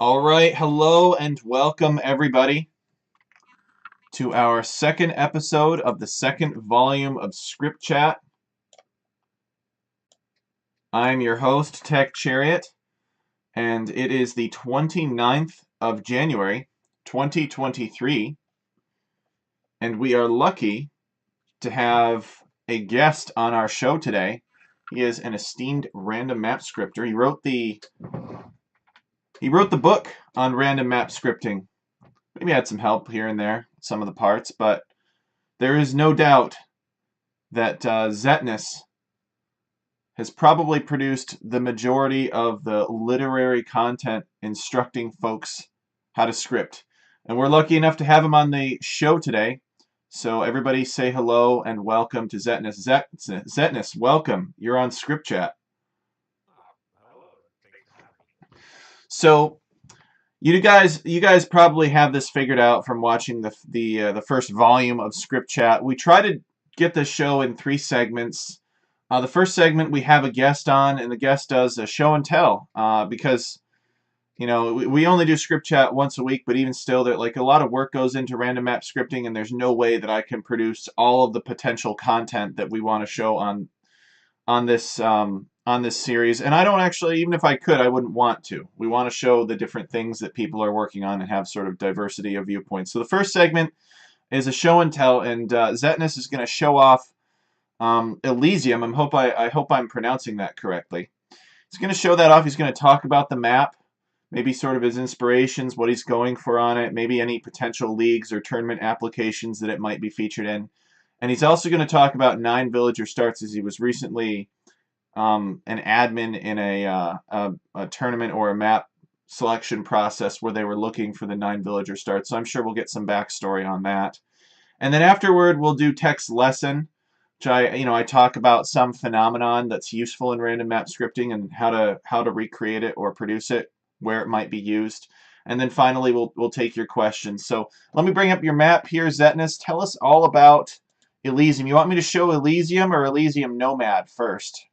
All right, hello and welcome everybody to our second episode of the second volume of ScriptChat. I'm your host, Tech Chariot, and it is the 29th of January, 2023, and we are lucky to have a guest on our show today. He is an esteemed random map scripter. He wrote the book on random map scripting. Maybe had some help here and there, some of the parts, but there is no doubt that Zetnus has probably produced the majority of the literary content instructing folks how to script. And we're lucky enough to have him on the show today. So everybody say hello and welcome to Zetnus. Zetnus, welcome. You're on ScriptChat. So you guys probably have this figured out from watching the first volume of ScriptChat. We try to get the show in three segments. The first segment we have a guest on, and the guest does a show and tell because we only do ScriptChat once a week, but even still, there like a lot of work goes into random map scripting, and there's no way that I can produce all of the potential content that we want to show on this series. And I don't actually, even if I could, I wouldn't want to. We want to show the different things that people are working on and have sort of diversity of viewpoints. So the first segment is a show and tell, and Zetnus is going to show off Elysium. I hope I'm pronouncing that correctly. He's going to show that off. He's going to talk about the map, maybe sort of his inspirations, what he's going for on it, maybe any potential leagues or tournament applications that it might be featured in. And he's also going to talk about 9 villager starts, as he was recently an admin in a tournament or a map selection process where they were looking for the 9 villager starts. So I'm sure we'll get some backstory on that. And then afterward, we'll do text lesson, which I talk about some phenomenon that's useful in random map scripting and how to recreate it or produce it, where it might be used. And then finally, we'll take your questions. So let me bring up your map here, Zetnus. Tell us all about Elysium. You want me to show Elysium or Elysium Nomad first?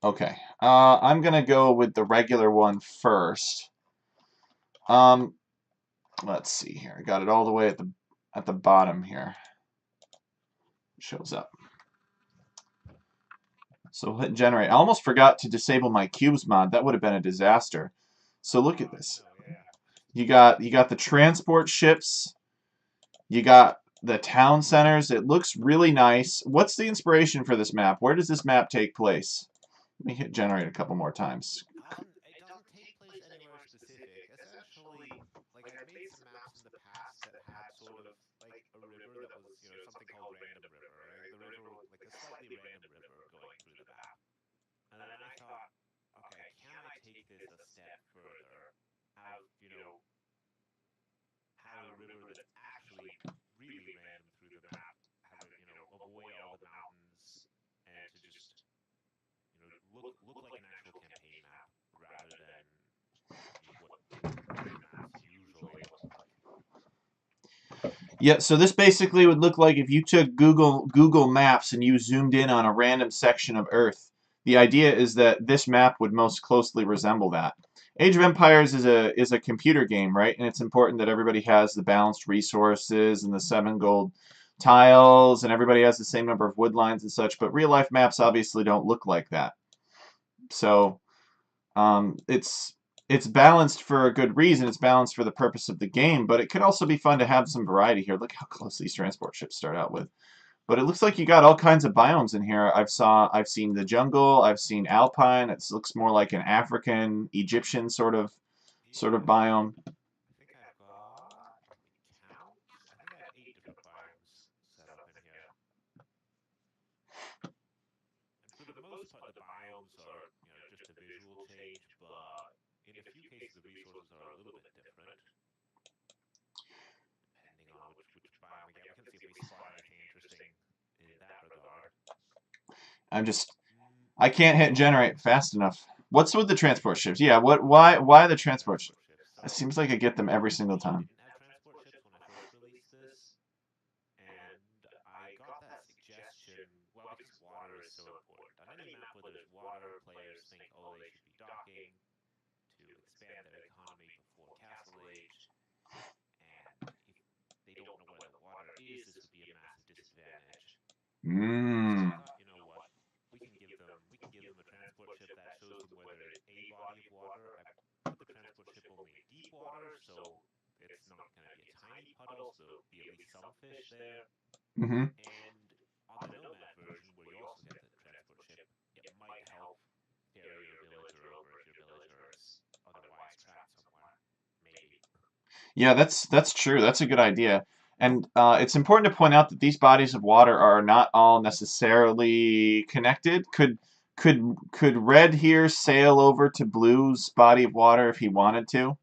Okay. I'm gonna go with the regular one first. Um, let's see here. I got it all the way at the bottom here. Shows up. So hit generate. I almost forgot to disable my cubes mod. That would have been a disaster. So look at this. You got the transport ships. You got the town centers. It looks really nice. What's the inspiration for this map? Where does this map take place? Let me hit generate a couple more times. It doesn't take place anywhere specific. Essentially, like I've made some maps in the past that had sort of like a river that was, something called Random River, right? The river, like a slightly random river going through the map. And then I thought, okay, can I take this a step further? Have, have a river that's actually really random through the map, have it, avoid all the mountains, and to just, look like an actual campaign map rather than what maps usually look like. Yeah, so this basically would look like if you took Google Maps and you zoomed in on a random section of Earth. The idea is that this map would most closely resemble that. Age of Empires is a computer game, right? And it's important that everybody has the balanced resources and the 7 gold tiles, and everybody has the same number of wood lines and such. But real life maps obviously don't look like that. So it's balanced for a good reason. It's balanced for the purpose of the game, but it could also be fun to have some variety here. Look how close these transport ships start out with. But it looks like you got all kinds of biomes in here. I've seen the jungle. I've seen alpine. It looks more like an African, Egyptian sort of Yeah, biome. I think I've got, let me count, I think I have 8 different biomes set up in here. And for the most part, the biomes are, just a visual change, but in a few cases, the resources are a little bit different, depending on which biome we get. We can see if we spot anything interesting in that regard. I'm just Mm, I can't hit oh, generate fast enough. What's with the transport ships? Yeah, why the transport ships? transport ships. It So seems like I get them every single we time. didn't have transport ships when I first released this, and I got that suggestion. well, because water is so important. On any map where there's water, players think, oh, they should be docking to expand their economy before Castle Age, and if they don't know where the water is, this would be a massive disadvantage. So I Mm. thought, you know what, we can give them a transport ship that shows them where there is a body of water. I put the transport ship only in deep water, so it's not going to be a tiny puddle, so there'll be at least some fish there. Mm-hmm. And on the Nomad version, where you also get the transport ship, it might help ferry your villager over if your villager is otherwise trapped somewhere. Maybe. Yeah, that's true. That's a good idea. And it's important to point out that these bodies of water are not all necessarily connected. Could Red here sail over to Blue's body of water if he wanted to?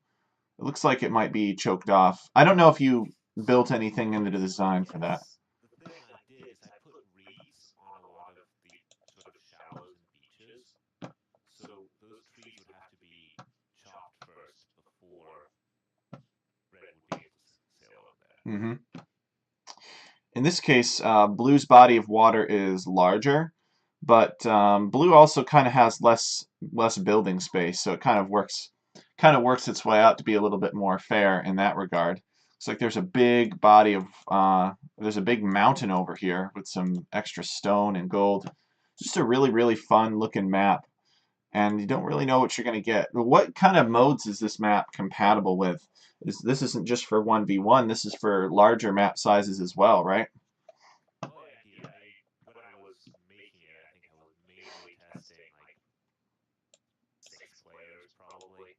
It looks like it might be choked off. I don't know if you built anything into the So design for that. yes, the thing I did is I put reeds on a lot of the sort of shallows and beaches. So those trees would have to be chopped first before Red would be able to sail over there. Hmm. In this case, Blue's body of water is larger, but Blue also kind of has less building space, so it kind of works its way out to be a little bit more fair in that regard. It's like there's a big body of there's a big mountain over here with some extra stone and gold. Just a really fun looking map, and you don't really know what you're going to get. But what kind of modes is this map compatible with? This isn't just for 1v1, this is for larger map sizes as well, right? Well, yeah, indeed. When I was making it, I think I was mainly testing like 6 players probably,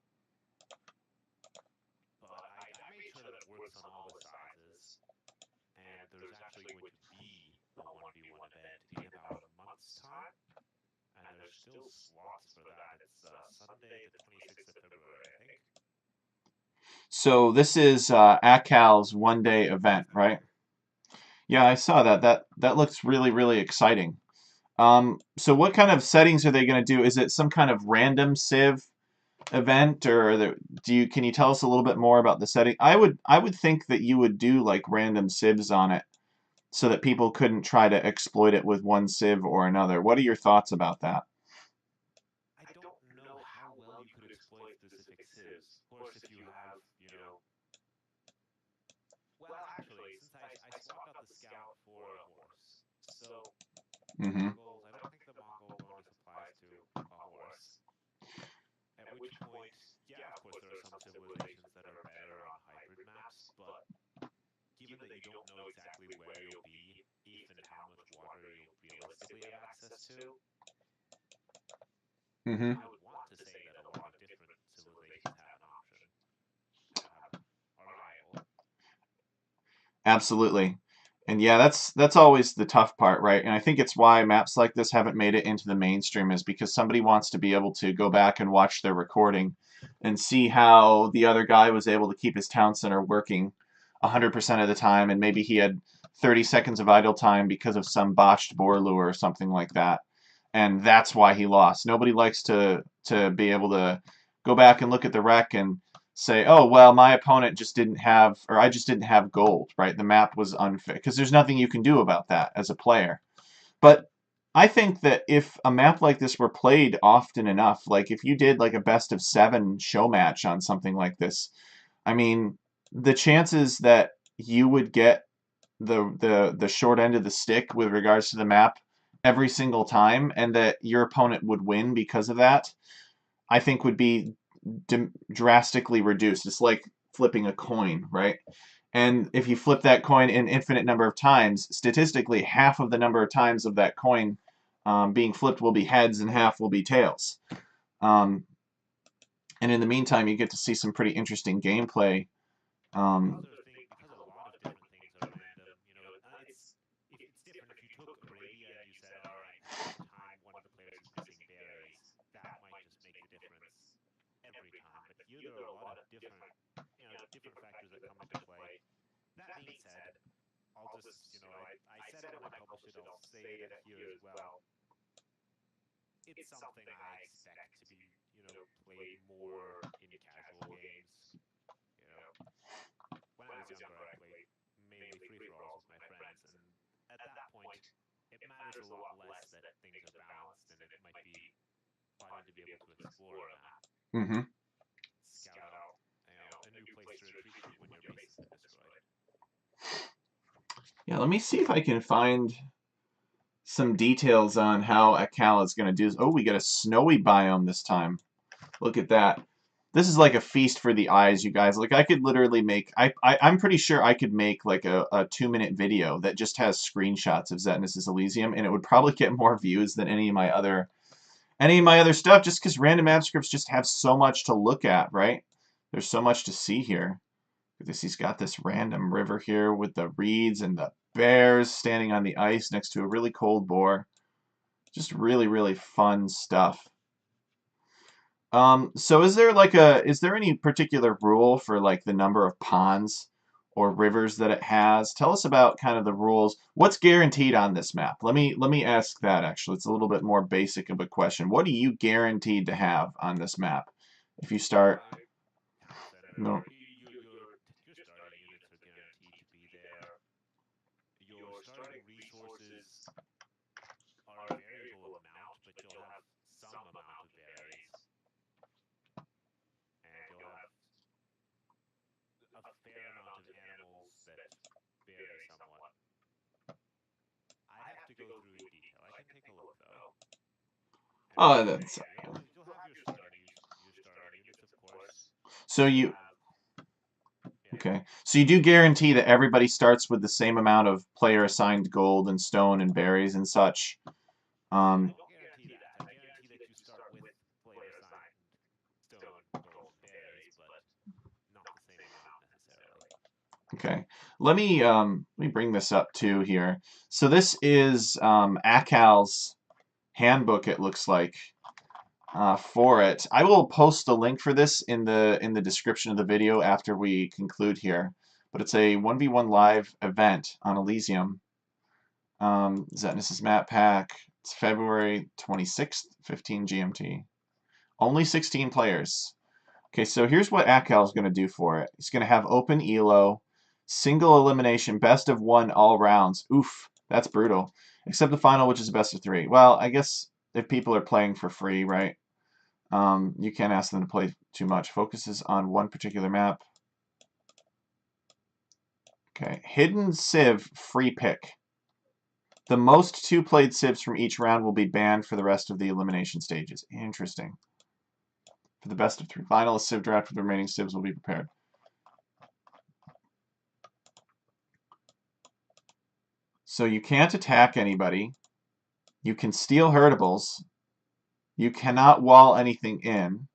but I made sure that it works on all the sizes. And there's actually going to be a 1v1 event in about a month's time, and there's still slots for that. It's Sunday, the 26th of February, I think. So this is Akal's one-day event, right? Yeah, I saw that. That looks really exciting. So what kind of settings are they going to do? Is it some kind of random Civ event, or can you tell us a little bit more about the setting? I would think that you would do like random civs on it so that people couldn't try to exploit it with one civ or another. What are your thoughts about that? I don't know how well you could exploit specific civs. Of course, if you have, well, actually, since I swapped out the scout for a horse, so the Mm-hmm. Mongols, I don't think the Mongol bonus applies to a horse. At which point, yeah, of course, there are some civilizations that are better on hybrid maps, but given that you don't know exactly where you'll be, if and how much water you'll realistically have access to, Mm-hmm. I would want to say that a lot of different civilizations have an option, are viable. Absolutely. And yeah, that's always the tough part, right? And I think it's why maps like this haven't made it into the mainstream is because somebody wants to be able to go back and watch their recording and see how the other guy was able to keep his town center working 100% of the time, and maybe he had 30 seconds of idle time because of some botched bore lure or something like that. And that's why he lost. Nobody likes to be able to go back and look at the wreck and say, oh, well, my opponent just didn't have, or I just didn't have gold, right? The map was unfair, because there's nothing you can do about that as a player. But I think that if a map like this were played often enough, like if you did like a best of 7 show match on something like this, I mean, the chances that you would get the short end of the stick with regards to the map every single time, and that your opponent would win because of that, I think would be drastically reduced. It's like flipping a coin, right? And if you flip that coin an infinite number of times, statistically, half of the number of times of that coin being flipped will be heads and half will be tails. Um, and in the meantime, you get to see some pretty interesting gameplay. because Um, there are things because a lot of different things are random. It's if it's different. If you took Arabia and you said, all right, half the time one of the players is missing berries, that might just make the difference every time. But here there are a lot of different factors that come into play. That being said, I'll just, I said it when I published it. I'll say it here as well. It's something I expect to be, played more in casual games. You know, when I was younger, I played mainly free-for-alls with my friends, and at that point, it mattered matters a lot less that things are balanced, and it might be fun to be able to explore a map, Mm-hmm. scout out, a new place to retreat to when your base has been destroyed. Yeah, let me see if I can find some details on how Akal is going to do this. Oh, we got a snowy biome this time. Look at that. This is like a feast for the eyes, you guys. Like, I could literally make... I'm pretty sure I could make, like, a 2-minute video that just has screenshots of Zetnus' Elysium, and it would probably get more views than any of my other stuff, just because random map scripts just have so much to look at, right? There's so much to see here. He's got this random river here with the reeds and the bears standing on the ice next to a really cold boar. Just really, really fun stuff. So is there any particular rule for like the number of ponds or rivers that it has? Tell us about kind of the rules. What's guaranteed on this map? Let me ask that actually. It's a little bit more basic of a question. What are you guaranteed to have on this map? If you start Town center, no your starting units are guaranteed to be there. Your starting resources are a variable amount, but you'll have some amount of berries, and you'll have a fair amount of animals that vary somewhat. I'd have to go through in detail. I can take a look though. And Oh, it's that's fair. You'll have your starting units, of course. so You'll you have yeah. okay. So you do guarantee that everybody starts with the same amount of player assigned gold and stone and berries and such. I Um, don't guarantee that. I guarantee that you start with player assigned stone, gold, and berries, but not the same amount necessarily. okay. Let me bring this up too here. So this is Akal's handbook. It looks like for it. I will post a link for this in the description of the video after we conclude here. But it's a 1v1 live event on Elysium. Zetnus' map pack. It's February 26th, 15 GMT. Only 16 players. Okay, so here's what Akal's going to do for it. He's going to have open elo, single elimination, best of 1 all rounds. Oof, that's brutal. Except the final, which is best of 3. Well, I guess if people are playing for free, right? You can't ask them to play too much. Focuses on one particular map. Okay, hidden civ free pick. The most 2 played civs from each round will be banned for the rest of the elimination stages. Interesting. For the best of 3 finalists, civ draft with the remaining civs will be prepared. So you can't attack anybody. You can steal herdables. You cannot wall anything in.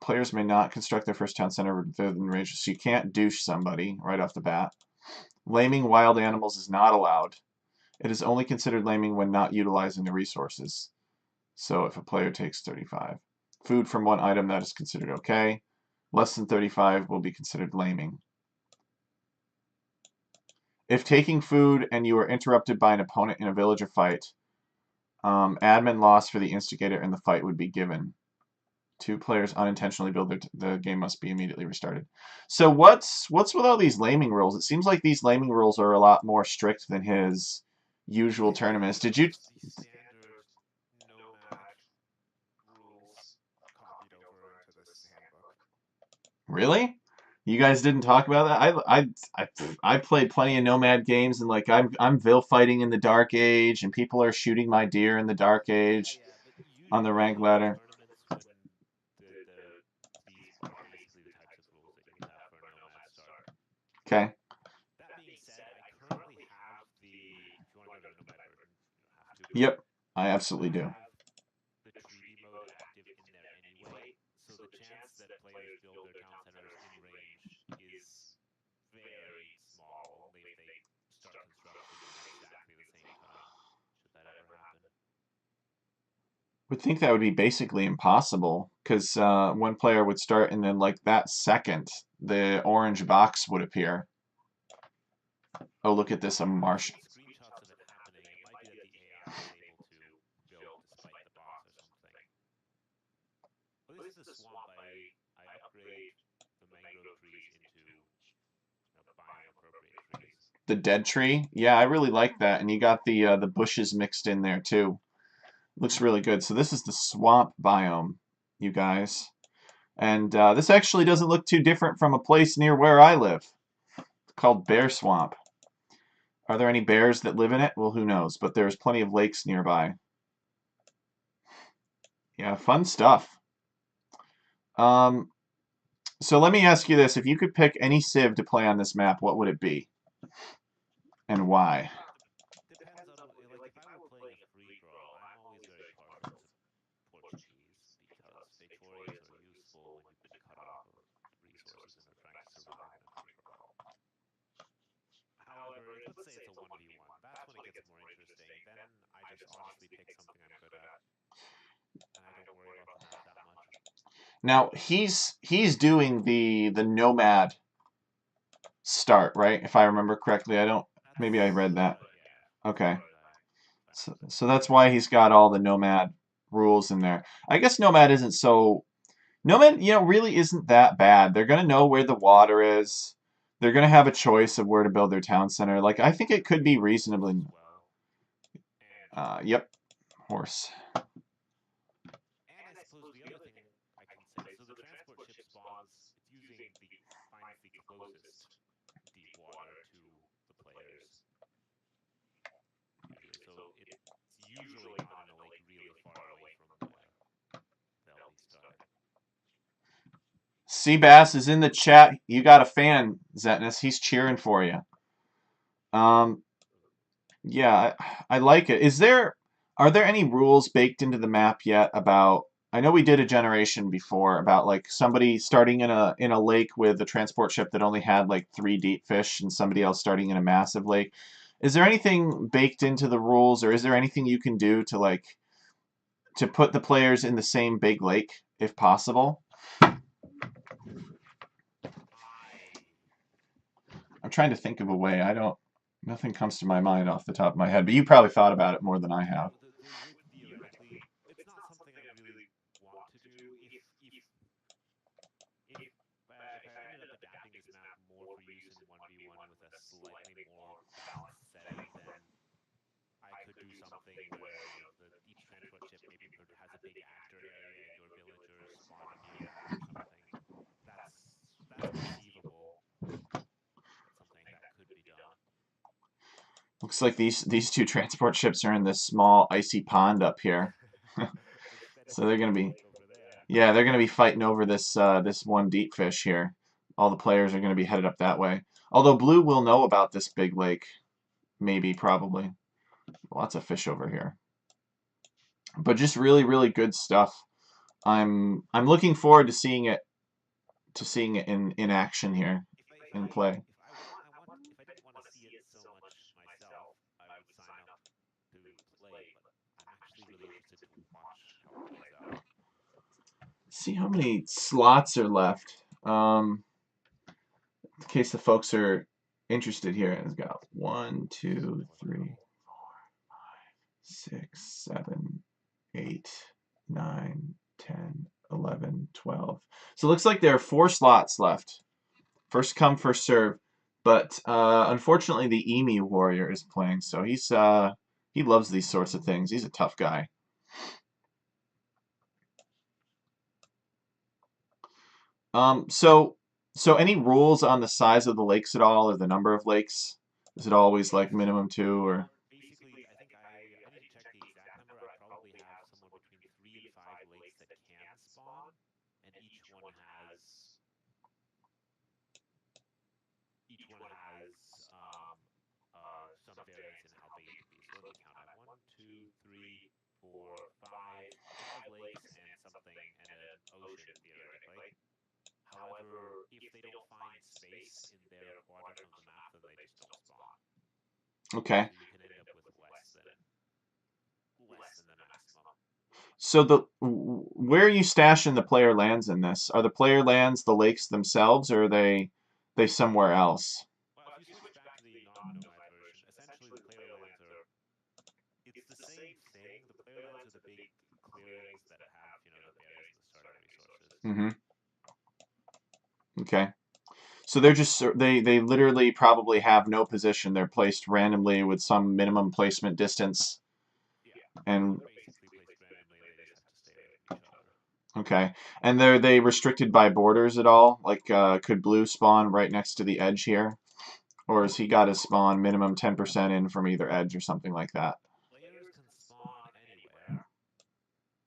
Players may not construct their first town center within range, so you can't douche somebody right off the bat. Laming wild animals is not allowed. It is only considered laming when not utilizing the resources. So if a player takes 35. Food from one item, that is considered okay. Less than 35 will be considered laming. If taking food and you are interrupted by an opponent in a villager fight, admin loss for the instigator in the fight would be given. 2 players unintentionally build the game must be immediately restarted. So what's with all these laming rules? It seems like these laming rules are a lot more strict than his usual I think tournaments. these are Did you just the standard nomad rules copied over into this handbook. really? You guys didn't talk about that? I played plenty of Nomad games and like I'm Vil fighting in the Dark Age and people are shooting my deer in the Dark Yeah, Age yeah, but on the usually rank those are ladder. tournaments when these are basically the types of rules that you would have for a nomad start. Okay. That being said, I currently have if you want to go to the nomad version, you don't have to, but Yep. I absolutely I do. have the treaty mode active in there anyway, so the chance that players build their town centers in range is very small, only if they start construction at exactly the same time, should that ever happen. Would think that would be basically impossible because one player would start and then like that second the orange box would appear. Oh, look at this, a I haven't marsh. seen screenshots of it happening. It might be that the AI is able to build despite the box or something. But this is a swamp. I upgrade the mangrove trees into biome appropriate trees. The dead tree. Yeah, I really like that. And you got the bushes mixed in there too. Looks really good. So this is the swamp biome, you guys. And this actually doesn't look too different from a place near where I live. It's called Bear Swamp. Are there any bears that live in it? Well, who knows, but there's plenty of lakes nearby. Yeah, fun stuff. Um, so let me ask you this. If you could pick any civ to play on this map, what would it be? And why? Depends on like if I were playing a free for all, I'm always very partial to Portuguese because Praetorians are useful when you've been cut off of resources and are trying to survive in a free for all. However, like let's say it's a 1v1. That's when it gets more interesting. Then I just honestly pick something I'm good at and I don't worry about the map that much. Now he's doing the nomad start, right? If I remember correctly. I don't maybe I read that. Yeah. That's Okay. what I found. So that's why he's got all the nomad rules in there. I guess nomad isn't so nomad, really isn't that bad. They're gonna know where the water is. They're gonna have a choice of where to build their town center. Like I think it could be reasonably. As well. And Yep, horse. And I suppose the other thing I can say, so the transport ship spawns, it's using the finds the closest deep water to the players, usually. So it's usually not in a lake really far away from where they'll be starting. Seabass is in the chat. You got a fan, Zetnus. He's cheering for you. Um, yeah, I like it. Are there any rules baked into the map yet about? I know we did a generation before about like somebody starting in a lake with a transport ship that only had like 3 deep fish and somebody else starting in a massive lake. Is there anything baked into the rules, or is there anything you can do to like to put the players in the same big lake if possible? I I'm trying to think of a way. I don't. Nothing comes to my mind off the top of my head, but you probably thought about it more than I have. well, there would theoretically. It's not something I really want to do. If I ended up adapting this map more for use in 1v1 with a slightly more balanced setting, then I could do something where, each transport ship maybe has a big actor area and your villagers spawn near that or something. That's conceivable. That's something that could be done. Looks like these two transport ships are in this small icy pond up here. Instead So of they're being gonna be fighting over there. yeah, they're gonna be fighting over this one deep fish here. All the players are gonna be headed up that way. Although Blue will know about this big lake, maybe probably. Lots of fish over here. But just really really good stuff. I'm looking forward to seeing it in action here in play. If I didn't want to see it so much myself, I would sign up to play, but I'm actually really interested to watch how it plays out. See how many slots are left. In case the folks are interested here, it's got 1, Just so 2, before the 3, double. 6, 7, 8, 9, 10, 11, 12. So it looks like there are 4 slots left. First come, first serve. But unfortunately, the Emu Warrior is playing, so he loves these sorts of things. He's a tough guy. So any rules on the size of the lakes at all, or the number of lakes? Is it always like Yes. minimum 2, or? Basically, I think I need to check the exact number. I probably have somewhere between 3 and 5 lakes that can spawn, and each one has some variance in how big it can be. So let me count. I have one, two, three, four, five lakes and something and an ocean theoretically. However, if they don't find space in their quadrant of the map, then they just don't spawn. Okay. So you can end up with less than the maximum. So where are you stashing the player lands in this? Are the player lands the lakes themselves, or are they somewhere else? Well, if you switch back to the non-nomad version, essentially the player lands are it's the same thing. The player lands are the big clearings that have, the berries and the starting resources. Mm-hmm. Okay. So they're just they literally probably have no position. They're placed randomly with some minimum placement distance. Yeah. Yeah, And they're basically placed randomly and they just have to stay away from each other. okay, and are they restricted by borders at all? Like, could blue spawn right next to the edge here, or has he got his spawn minimum 10% in from either edge or something like that? Players can spawn anywhere.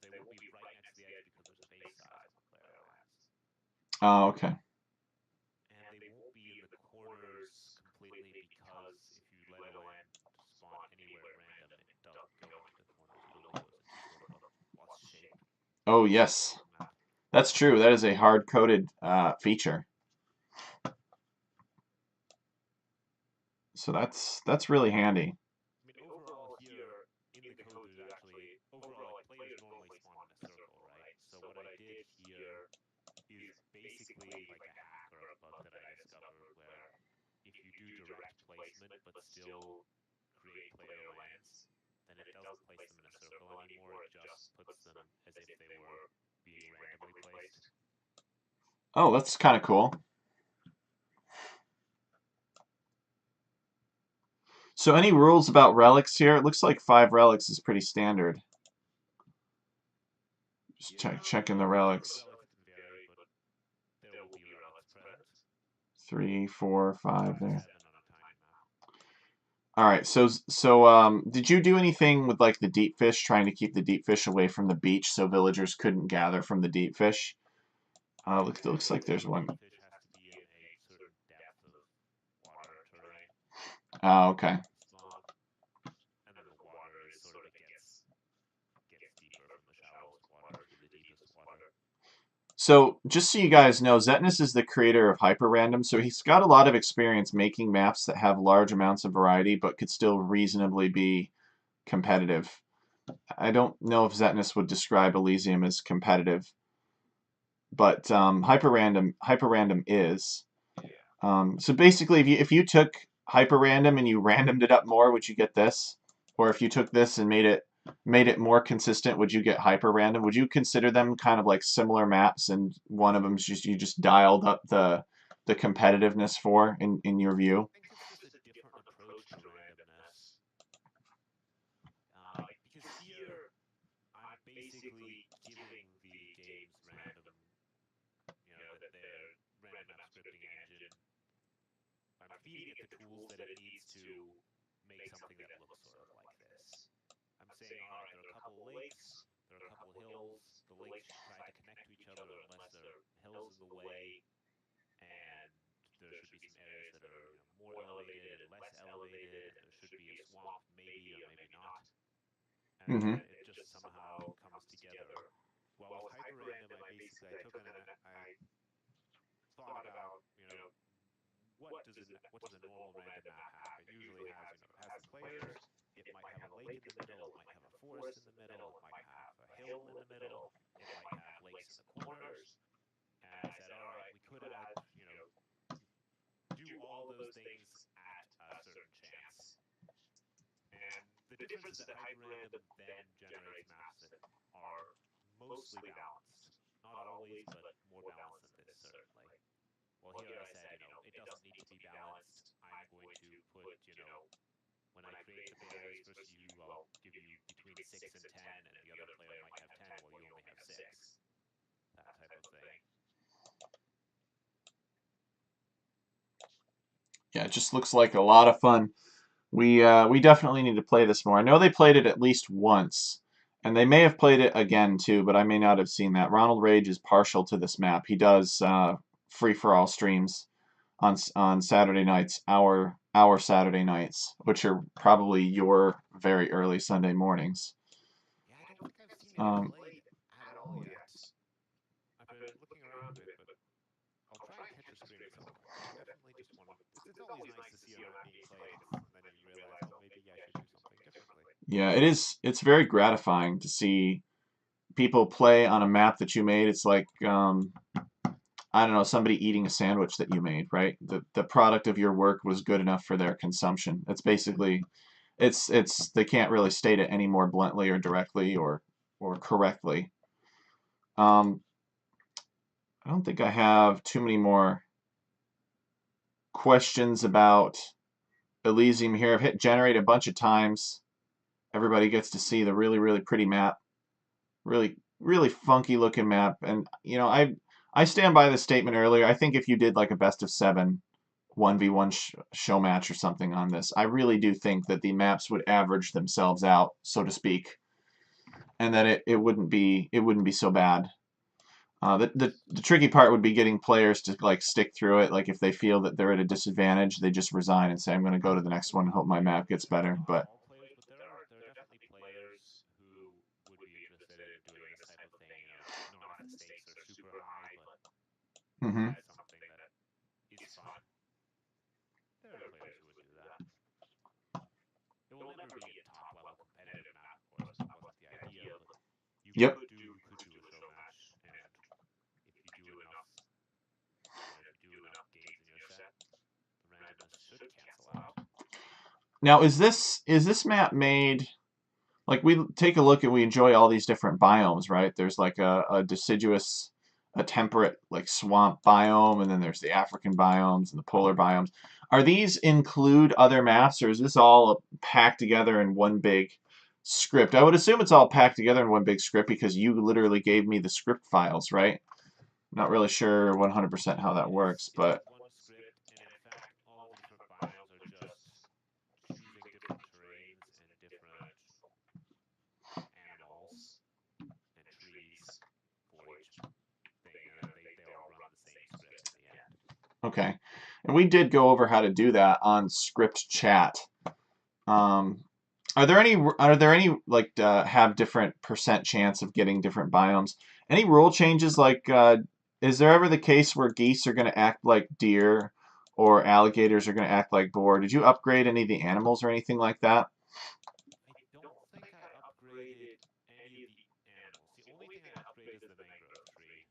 They won't be right next to the edge because there's base size on the player lands. Oh, okay. And they won't be in the corners completely because if you let a land spawn anywhere at random, it doesn't go into the corners. It only goes into sort of a plus shape Oh, part yes. of the map. That's true. That is a hard-coded feature. So that's really handy. I mean, overall here in the code, there's actually overall like players normally spawn in a circle, right? So what I did here is basically like a hack or a bug that I discovered where if you do direct placement but still create player lands, then it doesn't place them in a circle anymore. It just puts them as if they were being randomly placed. Oh, that's kind of cool. So any rules about relics here? It looks like 5 relics is pretty standard. Just checking the The number of relics. relics can vary, but there will be relics present. 3, 4, 5 5 to there. 7 on a tiny map. All right. Did you do anything with like the deep fish, trying to keep the deep fish away from the beach so villagers couldn't gather from the deep fish? It looks like there's Basically, the one. deep fish has to be in a certain depth of water terrain Oh, okay. to spawn, and then the water is sort of it gets deeper from the shallowest water to the deepest water. So, just so you guys know, Zetnus is the creator of Hyperrandom, so he's got a lot of experience making maps that have large amounts of variety but could still reasonably be competitive. I don't know if Zetnus would describe Elysium as competitive, but Hyperrandom is. Yeah. So basically, if you took Hyperrandom and you randomed it up more, would you get this? Or if you took this and made it more consistent, would you get Hyperrandom? Would you consider them kind of like similar maps, and one of them's just you just dialed up the competitiveness for in your view? I think it's just a different approach to randomness. Because here, I'm basically giving the game's random, that their random map scripting engine, I'm feeding it the tools that it needs to make something that looks sort of like this. I'm saying, all right, there are a couple of lakes, there are a couple of hills. The lakes should try to connect to each other unless there are hills in the way, and there should be some areas that are more elevated and less elevated, and there should be a swamp maybe or maybe not. And Mm-hmm. then it just somehow comes together. Well, with hyper random, I took it and I thought about, what does a normal random map have? It usually has, it has the players. It might have a lake in the middle. It might have a forest in the middle. It might have a hill in the middle. It might have lakes in the corners. And I said, all right, we could add, do all those things at a certain chance. And the difference is that hyperrandom then generates maps that are mostly balanced. Not always, but more balanced than this, certainly. Well, here I said, it doesn't need to be balanced. I'm going to put, when I create the players, first I'll give you between 6 and 10, and the other player might have 10 while you only have 6. That type of thing. Yeah, it just looks like a lot of fun. We definitely need to play this more. I know they played it at least once, and they may have played it again too, but I may not have seen that. Ronald Rage is partial to this map. He does free for all streams on Saturday nights, our Saturday nights, which are probably your very early Sunday mornings. Yeah, I don't think I've seen it Um, played at all yet. I've been looking around it, but I'll try and catch a stream at some point. I definitely just want to. It's always nice to see a map being played, and then you realize, oh, maybe I should do something differently. yeah, it is. It's very gratifying to see people play on a map that you made. It's like I don't know, somebody eating a sandwich that you made, right? The product of your work was good enough for their consumption. It's basically it's they can't really state it any more bluntly or directly or correctly. Um, I don't think I have too many more questions about Elysium here. I've hit generate a bunch of times. Everybody gets to see the really, really pretty map. Really, really funky looking map. And, you know, I stand by the statement earlier. I think if you did like a best of 7 1v1 show match or something on this, I really do think that the maps would average themselves out, so to speak, and that it wouldn't be so bad. The tricky part would be getting players to like stick through it. Like if they feel that they're at a disadvantage, they just resign and say, "I'm going to go to the next one and hope my map gets better." Not But all players, but there are definitely players who would be interested in doing this type of thing. Not if the stakes are super high, but hmm as something that is fun. There are players who would do that. It will never be a top level competitive map, of course. That wasn't the idea, but yep, you could do a show match, and if you do enough, if you do enough games in your set, the randomness should cancel out. now is this map made like we take a look and we enjoy all these different biomes, right? There's like a deciduous, a temperate like swamp biome, and then there's the African biomes and the polar biomes. Are these include other maps, or is this all packed together in one big script? I would assume it's all packed together in one big script because you literally gave me the script files, right? Not really sure 100% how that works, It's but one script, and in fact, all the different biomes are just choosing different terrains and different animals and trees for each thing, and then they all run the same script in the end. okay. And we did go over how to do that on ScriptChat. Um, are there any like have different percent chance of getting different biomes? Any rule changes like is there ever the case where geese are going to act like deer or alligators are going to act like boar? Did you upgrade any of the animals or anything like that? I don't think I upgraded any of the animals. The only thing I upgrade is the mangrove tree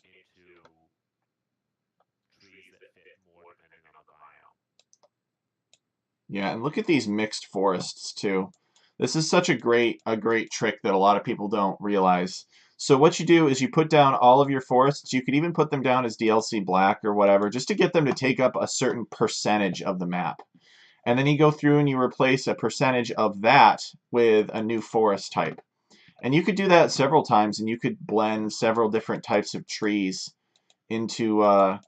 into trees that fit more depending on the biome. Yeah, and look at these mixed forests too. This is such a great trick that a lot of people don't realize. So what you do is you put down all of your forests. You could even put them down as DLC black or whatever, just to get them to take up a certain percentage of the map. And then you go through and you replace a percentage of that with a new forest type. And you could do that several times, and you could blend several different types of trees into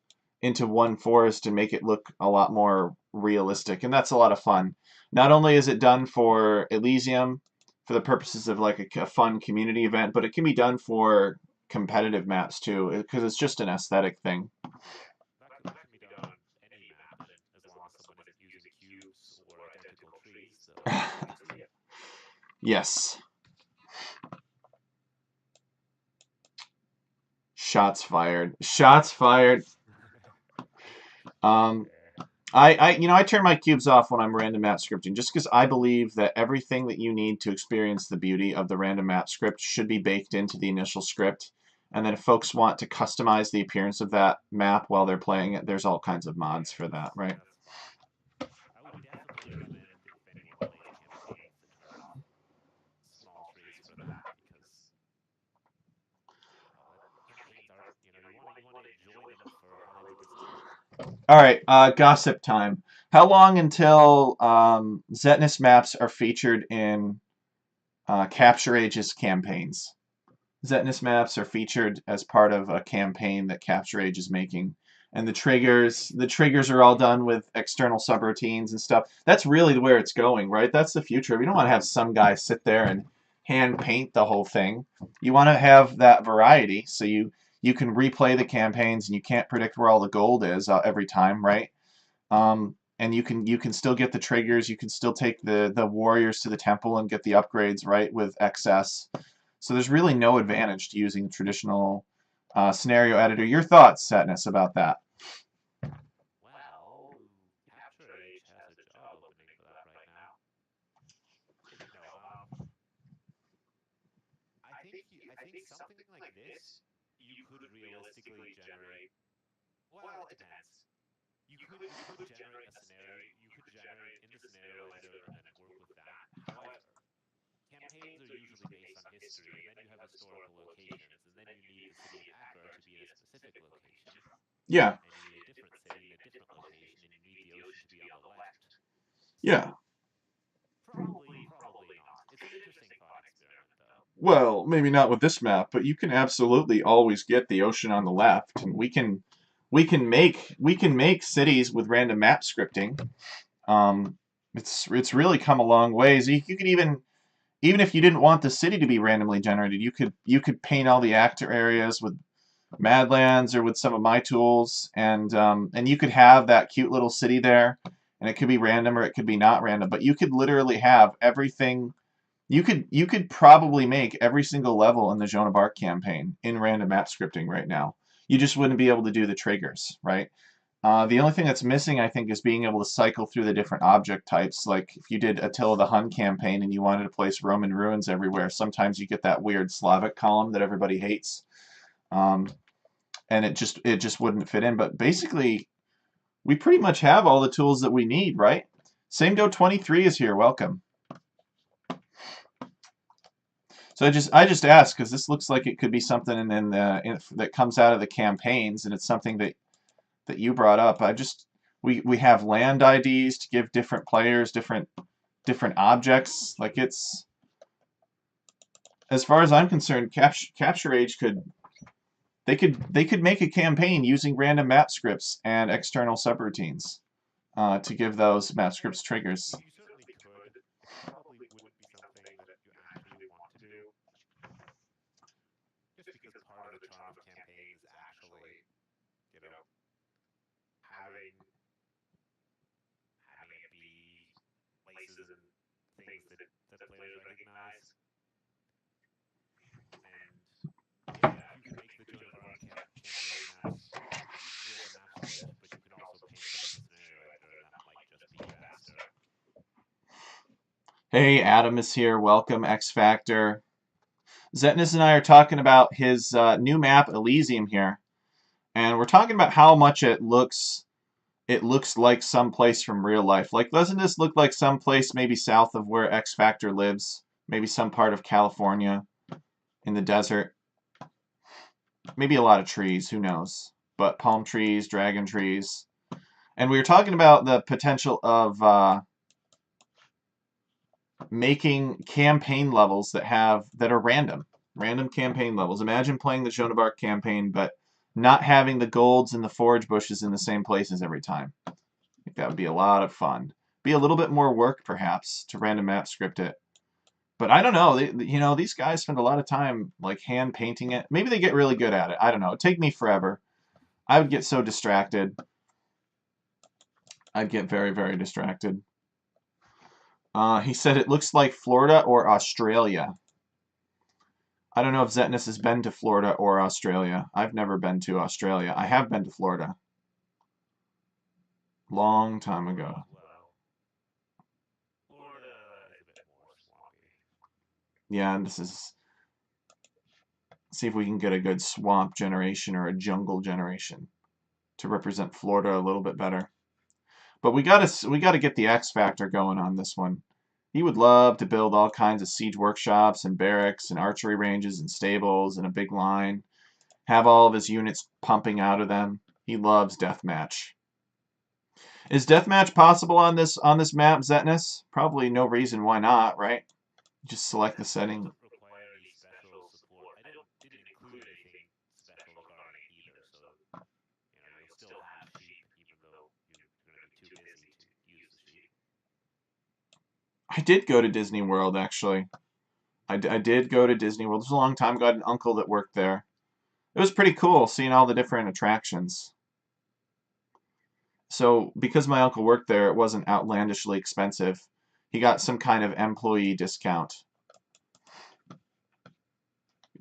into one forest and make it look a lot more realistic. And that's a lot of fun. Not only is it done for Elysium for the purposes of like a fun community event, but it can be done for competitive maps too, because it's just an aesthetic thing. That can be done on any map, and as long as someone isn't using cubes or identical trees, they'll be able to see it. Yes. Shots fired. Shots fired. Um, Fair. I turn my cubes off when I'm random map scripting just because I believe that everything that you need to experience the beauty of the random map script should be baked into the initial script. And then if folks want to customize the appearance of that map while they're playing it, there's all kinds of mods Yeah, for that, right? that's fine. I would definitely recommend if anyone plays campaigns to turn off small trees for that because campaigns are you want to enjoy them for how they were designed. All right, gossip time. How long until Zetnus maps are featured in Capture Age's campaigns? Zetnus maps are featured as part of a campaign that Capture Age is making. And the triggers are all done with external subroutines and stuff. That's really where it's going, right? That's the future. We don't want to have some guy sit there and hand paint the whole thing. You want to have that variety, so you can replay the campaigns and you can't predict where all the gold is every time, right? And you can still get the triggers. You can still take the warriors to the temple and get the upgrades right with XS. So there's really no advantage to using traditional scenario editor. Your thoughts, Setness, about that? Well, Capture Age has a job opening for that right now. No, I think something like this you could realistically generate. Well, it depends. You could generate a scenario. You could generate in the scenario editor and work with that. However, campaigns are usually based on history, and then you have historical locations, and then you need the city of Akbar to be in a specific location, Yeah. and you need a different city in a different Yeah. Probably not. It's an interesting thought experiment, though. Well, maybe not with this map, but you can absolutely always get the ocean on the left, and we can make cities with random map scripting. Um, it's really come a long ways. You could even if you didn't want the city to be randomly generated, you could paint all the actor areas with Madlands or with some of my tools, and you could have that cute little city there, and it could be random or it could be not random, but you could literally have everything. You could probably make every single level in the Joan of Arc campaign in random map scripting right now. You just wouldn't be able to do the triggers, right? The only thing that's missing, I think, is being able to cycle through the different object types. Like if you did Attila the Hun campaign and you wanted to place Roman ruins everywhere, sometimes you get that weird Slavic column that everybody hates, um, and it just wouldn't fit in. But basically, we pretty much have all the tools that we need, right? Samdo23 is here. Welcome. So I just asked because this looks like it could be something that comes out of the campaigns, and it's something that you brought up. We have land IDs to give different players different objects. Like it's as far as I'm concerned, Capture Age they could make a campaign using random map scripts and external subroutines to give those map scripts triggers. You certainly could. Probably wouldn't be something that you actually want to do, just because part of the charm of campaigns is actually, you know, having having it be places and things that players recognize. And yeah, if you can make the Joan of Arc campaign maps with a map script, but you can also paint them in the scenario editor, that might just be faster. Hey, Adam is here. Welcome, X Factor. Zetnus and I are talking about his new map, Elysium, here, and we're talking about how much it looks. It looks like someplace from real life. Like, doesn't this look like someplace maybe south of where X Factor lives? Maybe some part of California in the desert. Maybe a lot of trees. Who knows? But palm trees, dragon trees, and we were talking about the potential of making campaign levels that are random campaign levels. Imagine playing the Joan of Arc campaign, but not having the golds and the forage bushes in the same places every time. I think that would be a lot of fun. Be a little bit more work, perhaps, to random map script it. But I don't know. These guys spend a lot of time like hand painting it. Maybe they get really good at it. I don't know. It'd take me forever. I would get so distracted. I'd get very, very distracted. He said it looks like Florida or Australia. I don't know if Zetnus has been to Florida or Australia. I've never been to Australia. I have been to Florida. Long time ago. Well, Florida is a bit more swampy. Yeah, and see if we can get a good swamp generation or a jungle generation to represent Florida a little bit better. But we gotta get the X Factor going on this one. He would love to build all kinds of siege workshops and barracks and archery ranges and stables and a big line. Have all of his units pumping out of them. He loves deathmatch. Is deathmatch possible on this map, Zetnus? Probably no reason why not, right? Just select the Deathmatch setting. doesn't require any special support. I didn't include anything special regarding it either, so you'll still have sheep even though you're going to be too busy to use the sheep. I did go to Disney World, actually. I did go to Disney World. It was a long time ago. I had an uncle that worked there. It was pretty cool seeing all the different attractions. So, because my uncle worked there, it wasn't outlandishly expensive. He got some kind of employee discount.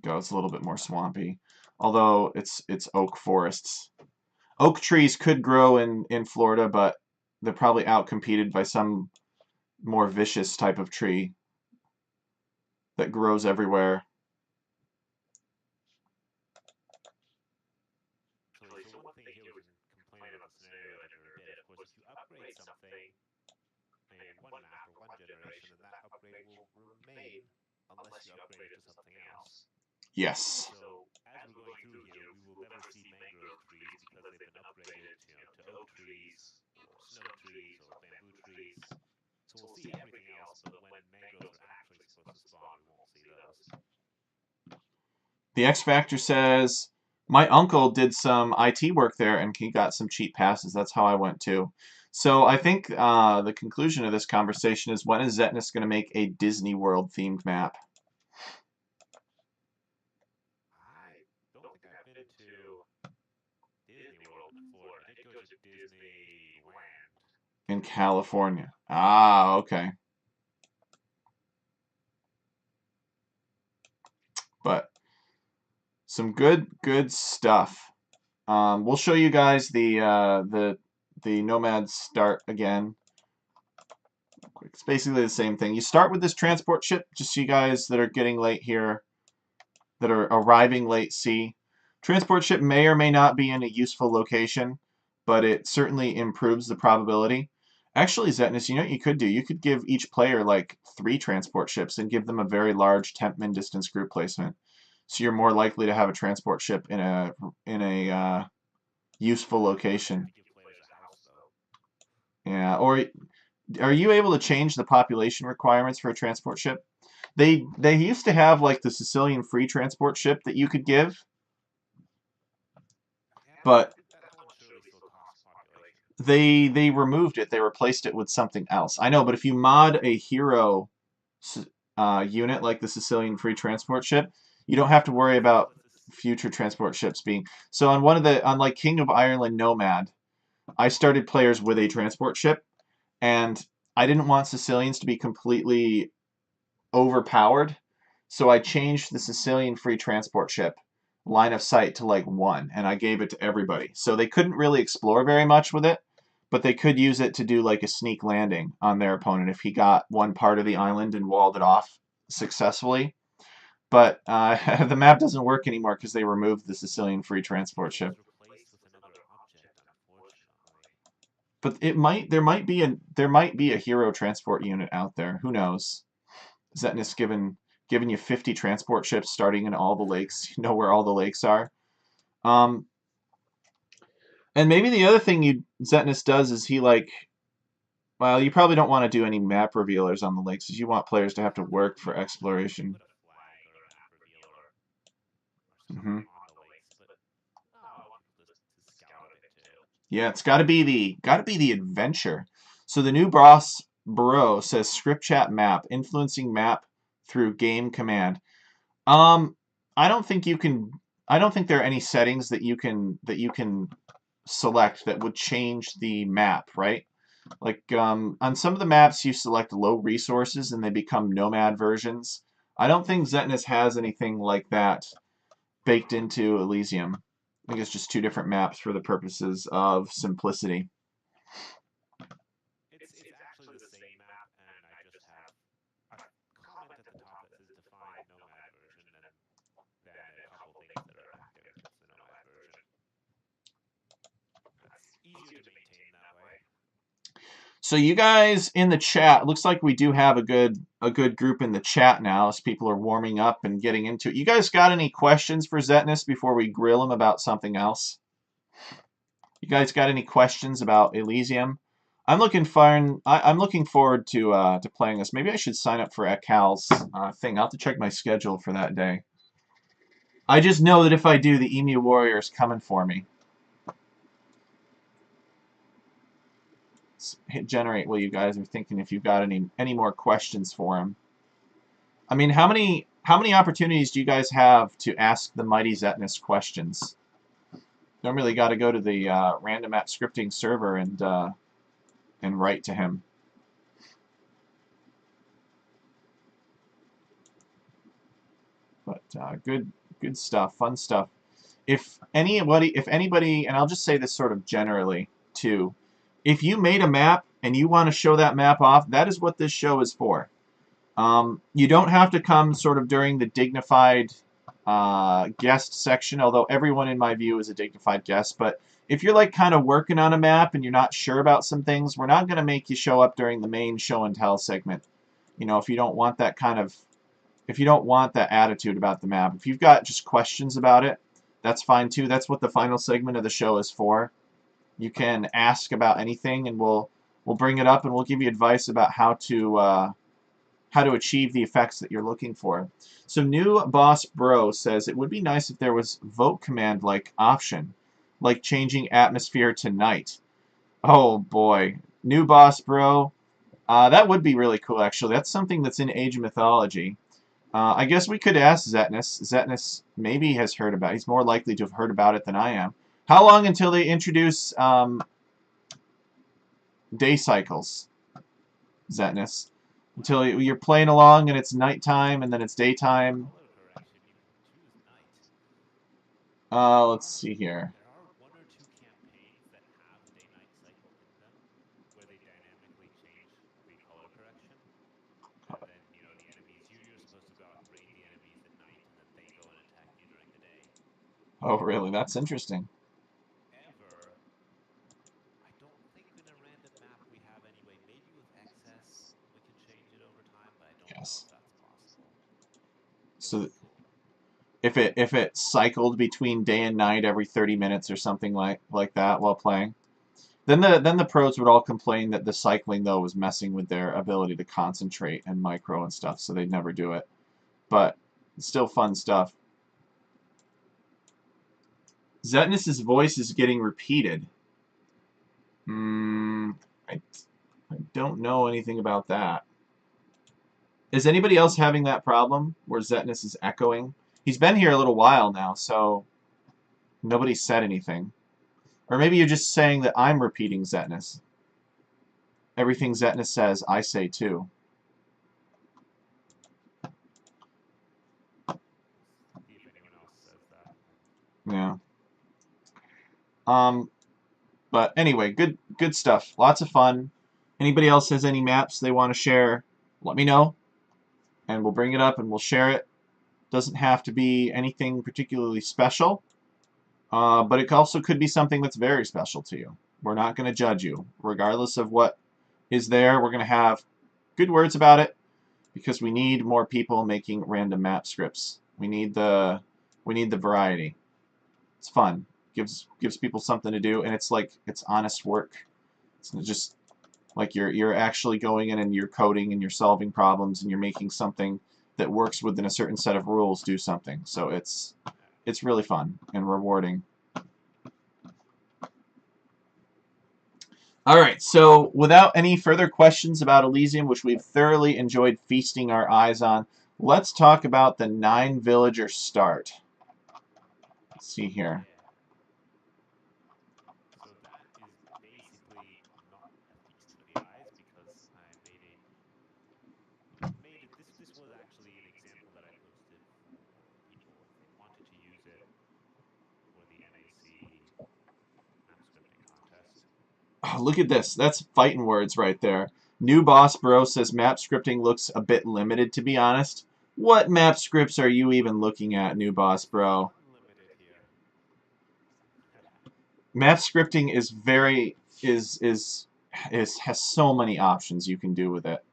Go, it's a little bit more swampy. Although it's oak forests. Oak trees could grow in Florida, but they're probably outcompeted by some more vicious type of tree that grows everywhere. Actually, so one thing here we can complain about the scenario editor a bit. Of course, if you upgrade something in one map or one generation, then that upgrade will remain unless you upgrade it to something else. Yes. So as we're going through here, we will never see mangrove trees because they've been upgraded, to oak trees or snow trees or bamboo trees. So we'll see everything else, but when mangroves are actually supposed to spawn, we won't see those. The X Factor says, my uncle did some IT work there and he got some cheap passes. That's how I went too. So I think the conclusion of this conversation is, when is Zetnus going to make a Disney World themed map? I don't think I've been to Disney World before. I did go to Disneyland. In California. Ah, okay. But some good stuff. We'll show you guys the Nomad start again. It's basically the same thing. You start with this transport ship, just so you guys that are getting late here, that are arriving late, see. Transport ship may or may not be in a useful location, but it certainly improves the probability. Actually, Zetnus, you know what you could do? You could give each player like 3 transport ships and give them a very large temp min distance group placement. So you're more likely to have a transport ship in a useful location. To give players a house, though. Yeah, or are you able to change the population requirements for a transport ship? They used to have like the Sicilian free transport ship that you could give, Yeah, but that one surely still costs population. they removed it. They replaced it with something else. I know, but if you mod a hero unit like the Sicilian free transport ship, you don't have to worry So about is this? future transport ships being. So on like King of Ireland Nomad, I started players with a transport ship, and I didn't want Sicilians to be completely overpowered, so I changed the Sicilian free transport ship line of sight to like 1, and I gave it to everybody. So they couldn't really explore very much with it, but they could use it to do like a sneak landing on their opponent if he got one part of the island and walled it off successfully. But the map doesn't work anymore because they removed the Sicilian free I think transport it was ship. replaced with another object, unfortunately. But there might be a hero transport unit out there. Who knows? Zetnus given you 50 transport ships starting in all the lakes. You know where all the lakes are. Um, and maybe the other thing Zetnus does is he like, well, you probably don't want to do any map revealers on the lakes, because you want players to have to work for You could exploration. put a flag or a map revealer or Hmm. something on the lakes, but I want people to scout a bit too. Yeah, it's got to be the adventure. So the new boss bro says ScriptChat map influencing map through game command. Um, I don't think you can. I don't think there are any settings that you can select that would change the map, right? Like on some of the maps, you select low resources and they become nomad versions. I don't think Zetnus has anything like that baked into Elysium. I think it's just 2 different maps for the purposes of simplicity. It's actually the same map, and I just have a comment at the top that says define nomad version, and then a couple things that are active if it's the nomad version. That's easier to maintain that way. So you guys in the chat, looks like we do have a good group in the chat now as people are warming up and getting into it. You guys got any questions for Zetnus before we grill him about something else? You guys got any questions about Elysium? I'm looking forward to playing this. Maybe I should sign up for Ekal's thing. I'll have to check my schedule for that day. I just know that if I do, the Emu Warrior is coming for me. Hit generate while you guys are thinking if you've got any more questions for him. I mean, how many opportunities do you guys have to ask the mighty Zetnus questions? Normally, got to go to the random app scripting server and write to him. But good stuff, fun stuff. If anybody, and I'll just say this sort of generally too, if you made a map and you want to show that map off, that is what this show is for. You don't have to come sort of during the dignified guest section, although everyone in my view is a dignified guest. But if you're like kind of working on a map and you're not sure about some things, we're not going to make you show up during the main show and tell segment. You know, if you don't want that kind of, if you don't want that attitude about the map, if you've got just questions about it, that's fine too. That's what the final segment of the show is for. You can ask about anything, and We'll bring it up and we'll give you advice about how to achieve the effects that you're looking for. So New Boss Bro says it would be nice if there was vote command like option, like changing atmosphere to night. Oh boy, New Boss Bro, that would be really cool actually. That's something that's in Age of Mythology. I guess we could ask Zetnus. Zetnus maybe has heard about it. He's more likely to have heard about it than I am. How long until they introduce day cycles, Zetnus? Until you're playing along and it's nighttime and then it's daytime. Color correction, you can choose night. Let's see here. There are one or two campaigns that have a day-night cycle in them, where they dynamically change the color correction, and then the enemies you're supposed to go out and raid the enemies at night, and then they go and attack you during the day. Oh, really? That's interesting. However, I don't think in a random map we have anyway. Maybe with excess we can change it over time, but I don't know Yes. if that's possible. It would So be cool. if it cycled between day and night every 30 minutes or something like that while playing, then the pros would all complain that the cycling though was messing with their ability to concentrate and micro and stuff, so they'd never do it. But it's still fun stuff. Zetnus's voice is getting repeated. Hmm, I, I don't know anything about that. Is anybody else having that problem where Zetnus is echoing? He's been here a little while now, so nobody said anything. Or maybe you're just saying that I'm repeating Zetnus. Everything Zetnus says, I say too. See if anyone else says that. Yeah. Um, but anyway, good stuff. Lots of fun. Anybody else has any maps they want to share, let me know. And we'll bring it up and we'll share it. Doesn't have to be anything particularly special. But it also could be something that's very special to you. We're not going to judge you. Regardless of what is there, we're going to have good words about it because we need more people making random map scripts. We need the variety. It's fun. Gives people something to do, and it's honest work. It's not just like you're actually going in and you're coding and you're solving problems and you're making something that works within a certain set of rules do something. So it's really fun and rewarding. All right, so without any further questions about Elysium, which we've thoroughly enjoyed feasting our eyes on, let's talk about the 9-villager start. Let's see here. Yeah. So that is basically not a feast for the eyes because I made it. This was actually an example that I posted for people if they wanted to use it for the NAC map scripting contest. Oh, look at this. That's fighting words right there. New Boss Bro says map scripting looks a bit limited, to be honest. What map scripts are you even looking at, New Boss There's Bro? unlimited here. Map scripting is very has so many options you can do with it.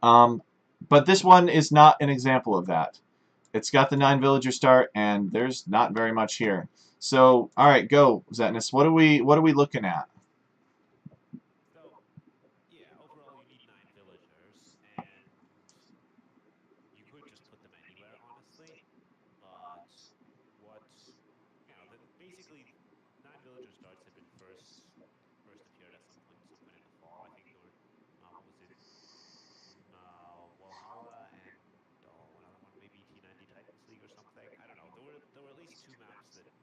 But this one is not an example of that. It's got the 9-villager start, and there's not very much here. So, all right, go, Zetnus. What are we looking at? So yeah, overall you need 9 villagers, and you could just put them anywhere, honestly. But what then basically 9 villager starts have been first appeared at some point in the fall. I think there were what was it? Valhalla and another one, maybe T90 Titans League or something. I don't know. There were at least two maps that did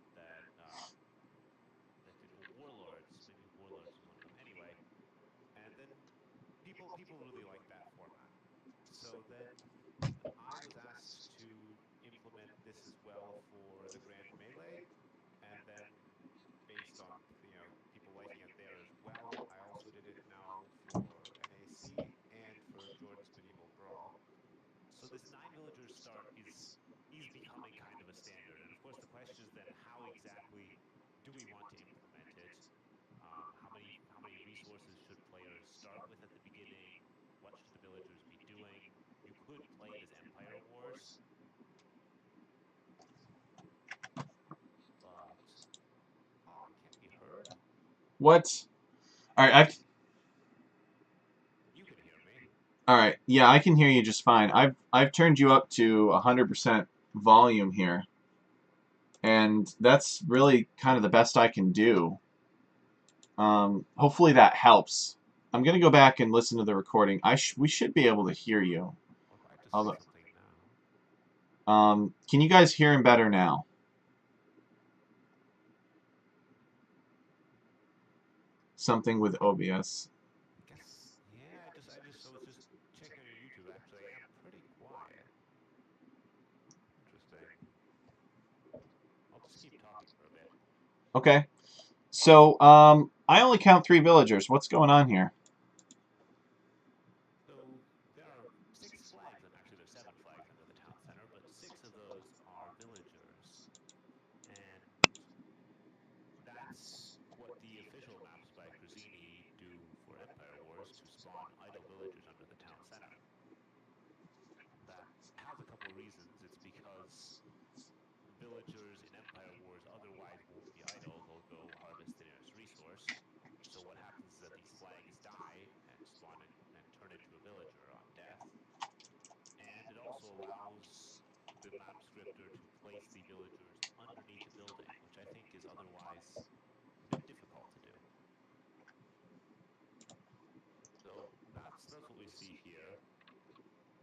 Warlords. Maybe Warlords was one of them. Anyway, and then people really like that format. So then I was asked to implement this as well for the Grand Melee, and then based on people liking it there as well, I also did it now for NAC and for Jordan's Medieval Brawl. So this 9 villagers start is becoming kind of a standard, and of course the question is then how exactly do we want to implement it? How many resources should players start with at the beginning? What should the villagers be doing? You could play it as Empire Wars, but we can't be heard. What? All right, All right. Yeah, I can hear you just fine. I've turned you up to 100% volume here, and that's really kind of the best I can do. Hopefully that helps. I'm gonna go back and listen to the recording. We should be able to hear you. Or if I just say Although, something now. can you guys hear him better now? Something with OBS. I guess yeah. I was just checking on your YouTube. Actually, I am pretty quiet. Interesting. I'll just keep talking for a bit. Okay. So, I only count 3 villagers. What's going on here? So there are 6 flags, and actually there's 7 flags under the town center, but 6 of those are villagers, and that's what the official maps by Crazini do for Empire Wars to spawn idle villagers under the town center. That has a couple reasons. It's because villagers in Empire Wars otherwise won't be idle. They'll go harvest the nearest resource. So what happens is that these flags die and spawn and turn into a villager on death. And it also allows the map scripter to place the villagers underneath a building, which I think is otherwise a bit difficult to do. So that's what we see here.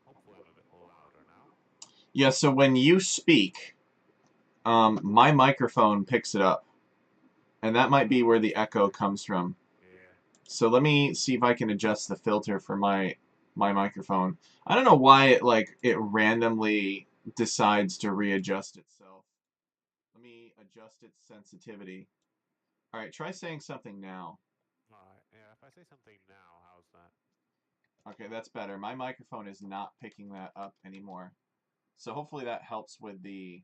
Hopefully I'm a bit louder now. Yeah, so when you speak, my microphone picks it up, and that might be where the echo comes from. Yeah. So let me see if I can adjust the filter for my microphone. I don't know why it randomly decides to readjust itself. Let me adjust its sensitivity. All right, try saying something now. Alright, yeah, if I say something now, how's that? Okay, that's better. My microphone is not picking that up anymore. So hopefully that helps with the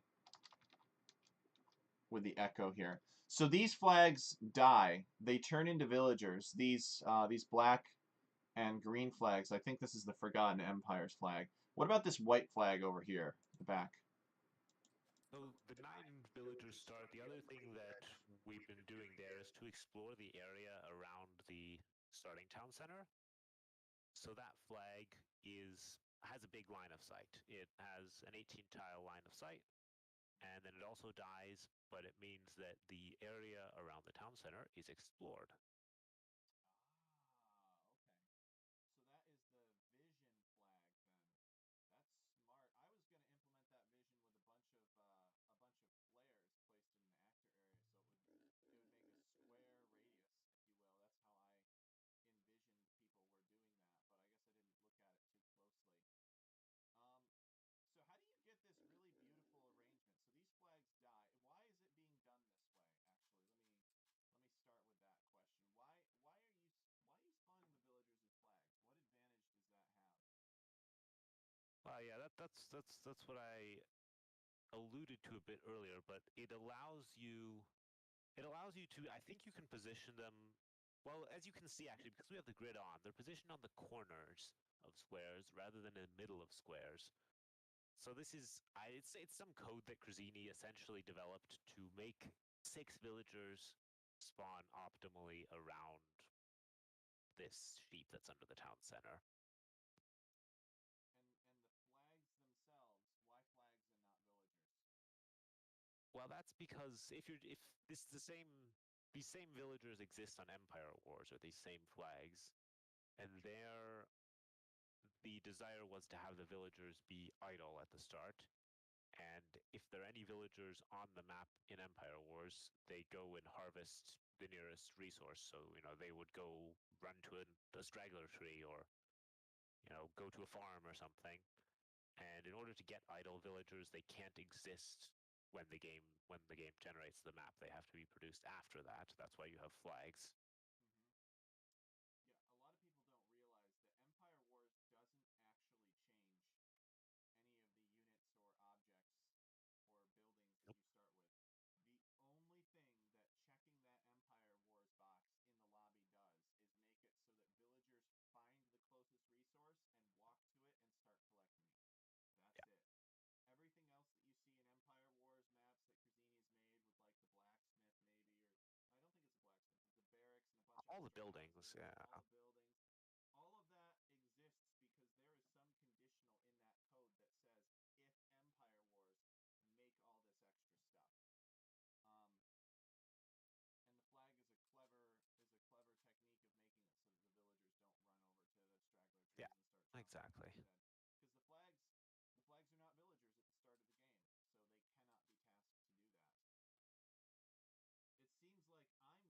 echo here. So these flags die. They turn into villagers. These black and green flags. I think this is the Forgotten Empire's flag. What about this white flag over here, the back? So the 9 villagers start. The other thing that we've been doing there is to explore the area around the starting town center. So that flag is has a big line of sight. It has an 18 tile line of sight, and then it also dies, but it means that the area around the town center is explored. Ah, okay. So that is the vision flag then. That's smart. I was going to implement that vision with a bunch of flares placed in an actor area, so it would make a square radius, if you will. That's how I envisioned people were doing that, but I guess I didn't look at it too closely. Um, so how do you get this really beautiful arrangement? So these flags die. Why is it being done this way? Actually, let me start with that question. Why are you spawning the villagers as flags? What advantage does that have? Yeah, that's what I alluded to a bit earlier, but it allows you to, I think you can position them, well, as you can see actually, because we have the grid on, they're positioned on the corners of squares rather than in the middle of squares. So this is, it's some code that Crazini essentially developed to make 6 villagers spawn optimally around this sheep that's under the town center. And the flags themselves, why flags and not villagers? Well, that's because if this the same these same villagers exist on Empire Wars, or these same flags, and the desire was to have the villagers be idle at the start. And if there are any villagers on the map in Empire Wars, they go and harvest the nearest resource. So, they would go run to a straggler tree, or, go to a farm or something. And in order to get idle villagers, they can't exist when the game generates the map. They have to be produced after that. That's why you have flags. Yeah, a lot of people don't realize that Empire Wars doesn't actually change any of the units or objects or buildings that Nope. you start with. The only thing that checking that Empire Wars box in the lobby does is make it so that villagers find the closest resource and walk to it and start collecting it. That's Yeah. it. Everything else that you see in Empire Wars maps that Crazini's made with like the blacksmith maybe, or I don't think it's a blacksmith, it's a barracks and a bunch of All the pillboxes buildings, and yeah. all the buildings. All of that exists because exactly. instead, because the flags are not villagers at the start of the game, so they cannot be tasked to do that. It seems like I'm muted now.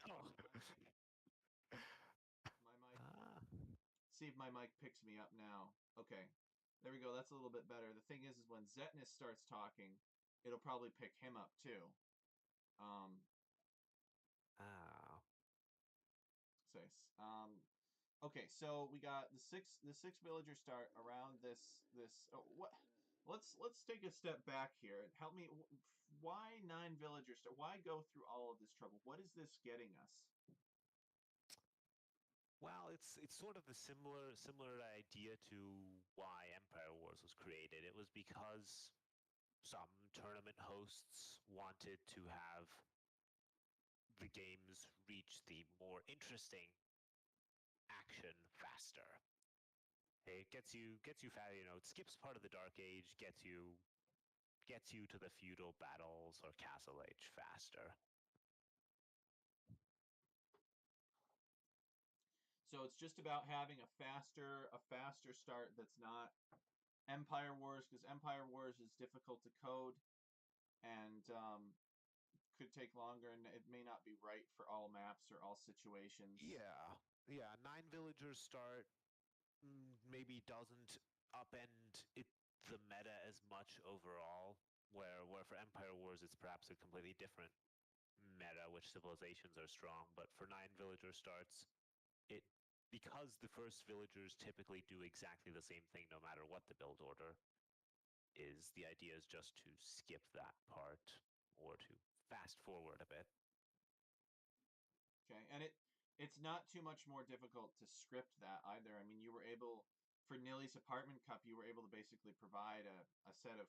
No. My mic. Ah. See if my mic picks me up now. Okay, there we go. That's a little bit better. The thing is when Zetnus starts talking, it'll probably pick him up too. Um, Ah. so, okay, so we got the six villagers start around this. Oh, what? Let's take a step back here. Help me. Why nine villagers start? Why go through all of this trouble? What is this getting us? Well, it's sort of the similar idea to why Empire Wars was created. It was because some tournament hosts wanted to have the games reach the more interesting action faster. It gets you fast, it skips part of the Dark Age, gets you to the feudal battles or Castle Age faster. So it's just about having a faster start that's not Empire Wars, because Empire Wars is difficult to code and could take longer, and it may not be right for all maps or all situations. Yeah, yeah. Nine villagers start maybe doesn't upend the meta as much overall. Where for Empire Wars it's perhaps a completely different meta, which civilizations are strong. But for nine villager starts, it because the first villagers typically do exactly the same thing no matter what the build order is. The idea is just to skip that part or to fast forward a bit. Okay, and it's not too much more difficult to script that either. I mean, you were able for Nilly's apartment cup, you were able to basically provide a set of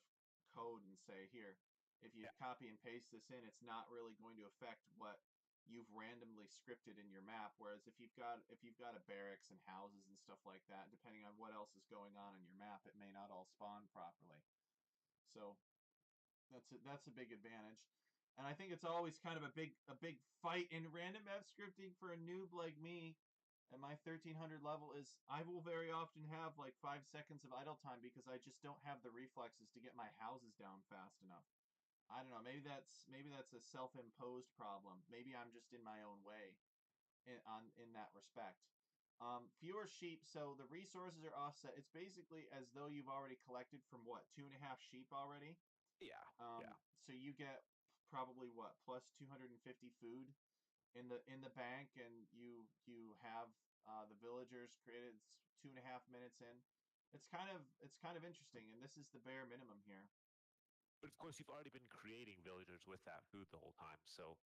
code and say, here, if you Yeah, copy and paste this in, it's not really going to affect what you've randomly scripted in your map. Whereas if you've got a barracks and houses and stuff like that, depending on what else is going on in your map, it may not all spawn properly. So that's a big advantage. And I think it's always kind of a big fight in random map scripting for a noob like me at my 1300 level is I will very often have like 5 seconds of idle time because I just don't have the reflexes to get my houses down fast enough. I don't know. Maybe that's a self-imposed problem. Maybe I'm just in my own way in that respect. Fewer sheep, so the resources are offset. It's basically as though you've already collected from what 2.5 sheep already. yeah, yeah. So you get probably what plus 250 food in the bank, and you have the villagers created 2.5 minutes in. It's kind of interesting, and this is the bare minimum here. But of course, you've already been creating villagers with that food the whole time. So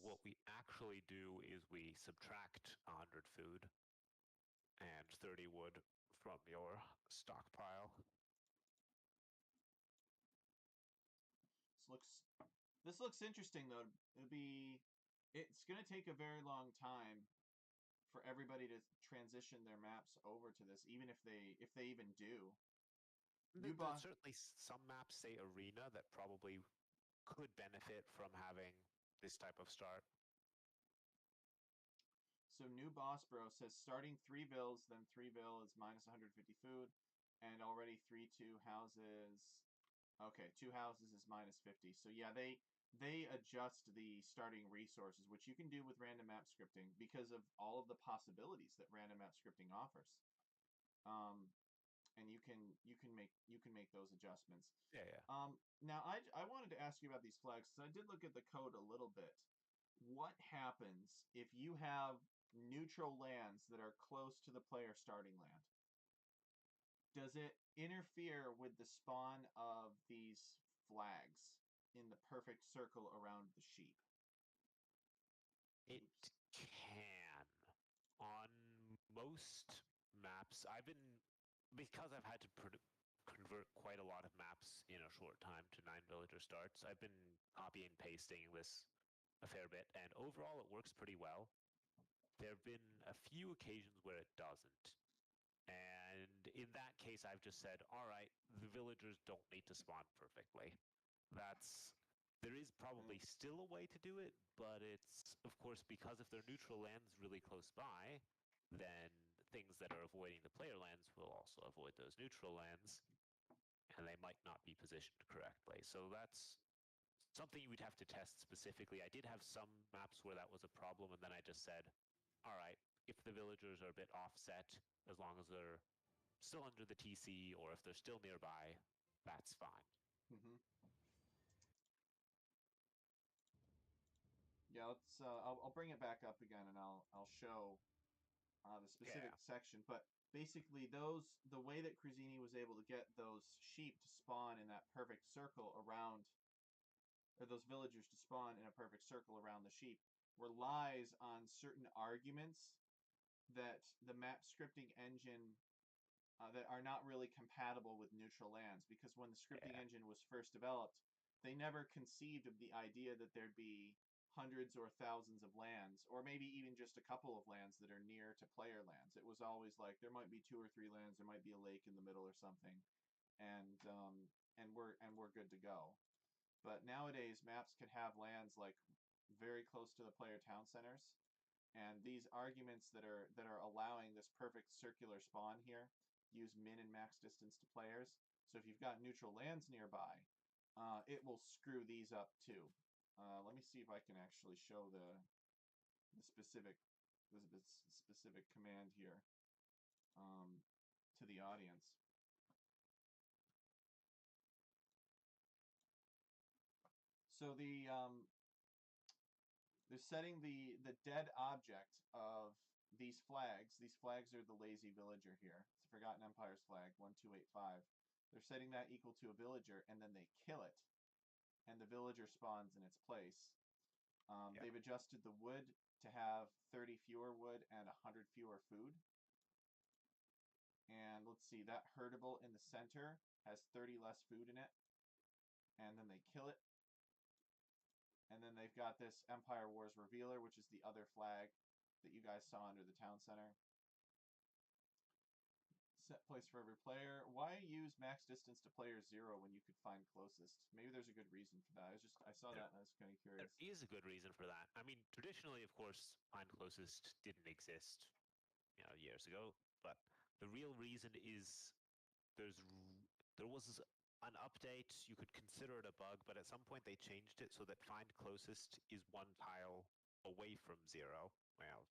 what Yes. we actually do is we subtract 100 food and 30 wood from your stockpile. This looks this looks interesting though. It's gonna take a very long time for everybody to transition their maps over to this, even if they even do. New There's boss. certainly some maps, say Arena, that probably could benefit from having this type of start. So new boss bro says starting 3 vills, then 3 vill is minus 150 food, and already 3 2 houses. Okay, 2 houses is minus 50. So yeah, they adjust the starting resources, which you can do with random map scripting because of all of the possibilities that random map scripting offers. Um, and you can make those adjustments. Yeah, yeah. Now I wanted to ask you about these flags because I did look at the code a little bit. What happens if you have neutral lands that are close to the player starting land? Does it interfere with the spawn of these flags in the perfect circle around the sheep? It Oops. can. On most maps, because I've had to convert quite a lot of maps in a short time to nine villager starts, I've been copy and pasting this a fair bit, and overall it works pretty well. There have been a few occasions where it doesn't. And in that case, I've just said, all right, the villagers don't need to spawn perfectly. That's there is probably Mm, still a way to do it, but it's of course because if their neutral land's really close by, then things that are avoiding the player lands will also avoid those neutral lands, and they might not be positioned correctly. So that's something you would have to test specifically. I did have some maps where that was a problem, and then I just said, all right, if the villagers are a bit offset, as long as they're still under the TC or if they're still nearby, that's fine. Mm-hmm. Yeah, let's. I'll bring it back up again, and I'll show the specific Yeah. section. But basically, the way that Cruzini was able to get those sheep to spawn in that perfect circle around, or those villagers to spawn in a perfect circle around the sheep, relies on certain arguments that the map scripting engine that are not really compatible with neutral lands. Because when the scripting Yeah. engine was first developed, they never conceived of the idea that there'd be hundreds or thousands of lands, or maybe even just a couple of lands that are near to player lands. It was always like there might be 2 or 3 lands, there might be a lake in the middle or something, and we're good to go. But nowadays, maps can have lands like very close to the player town centers, and these arguments that are allowing this perfect circular spawn here use min and max distance to players. So if you've got neutral lands nearby, it will screw these up too. Let me see if I can actually show the specific the specific command here um, to the audience. So they're setting the dead object of these flags. These flags are the lazy villager here. It's a Forgotten Empire's flag, 1285. They're setting that equal to a villager, and then they kill it, and the villager spawns in its place. Yeah. They've adjusted the wood to have 30 fewer wood and 100 fewer food. And let's see, that herdable in the center has 30 less food in it. And then they kill it. And then they've got this Empire Wars Revealer, which is the other flag that you guys saw under the town center. Set place for every player. Why use max distance to player 0 when you could find closest? Maybe there's a good reason for that. I saw that and I was kind of There curious. is a good reason for that. I mean, traditionally, of course, find closest didn't exist, years ago. But the real reason is there's there was an update. You could consider it a bug, but at some point they changed it so that find closest is one tile away from 0. Well,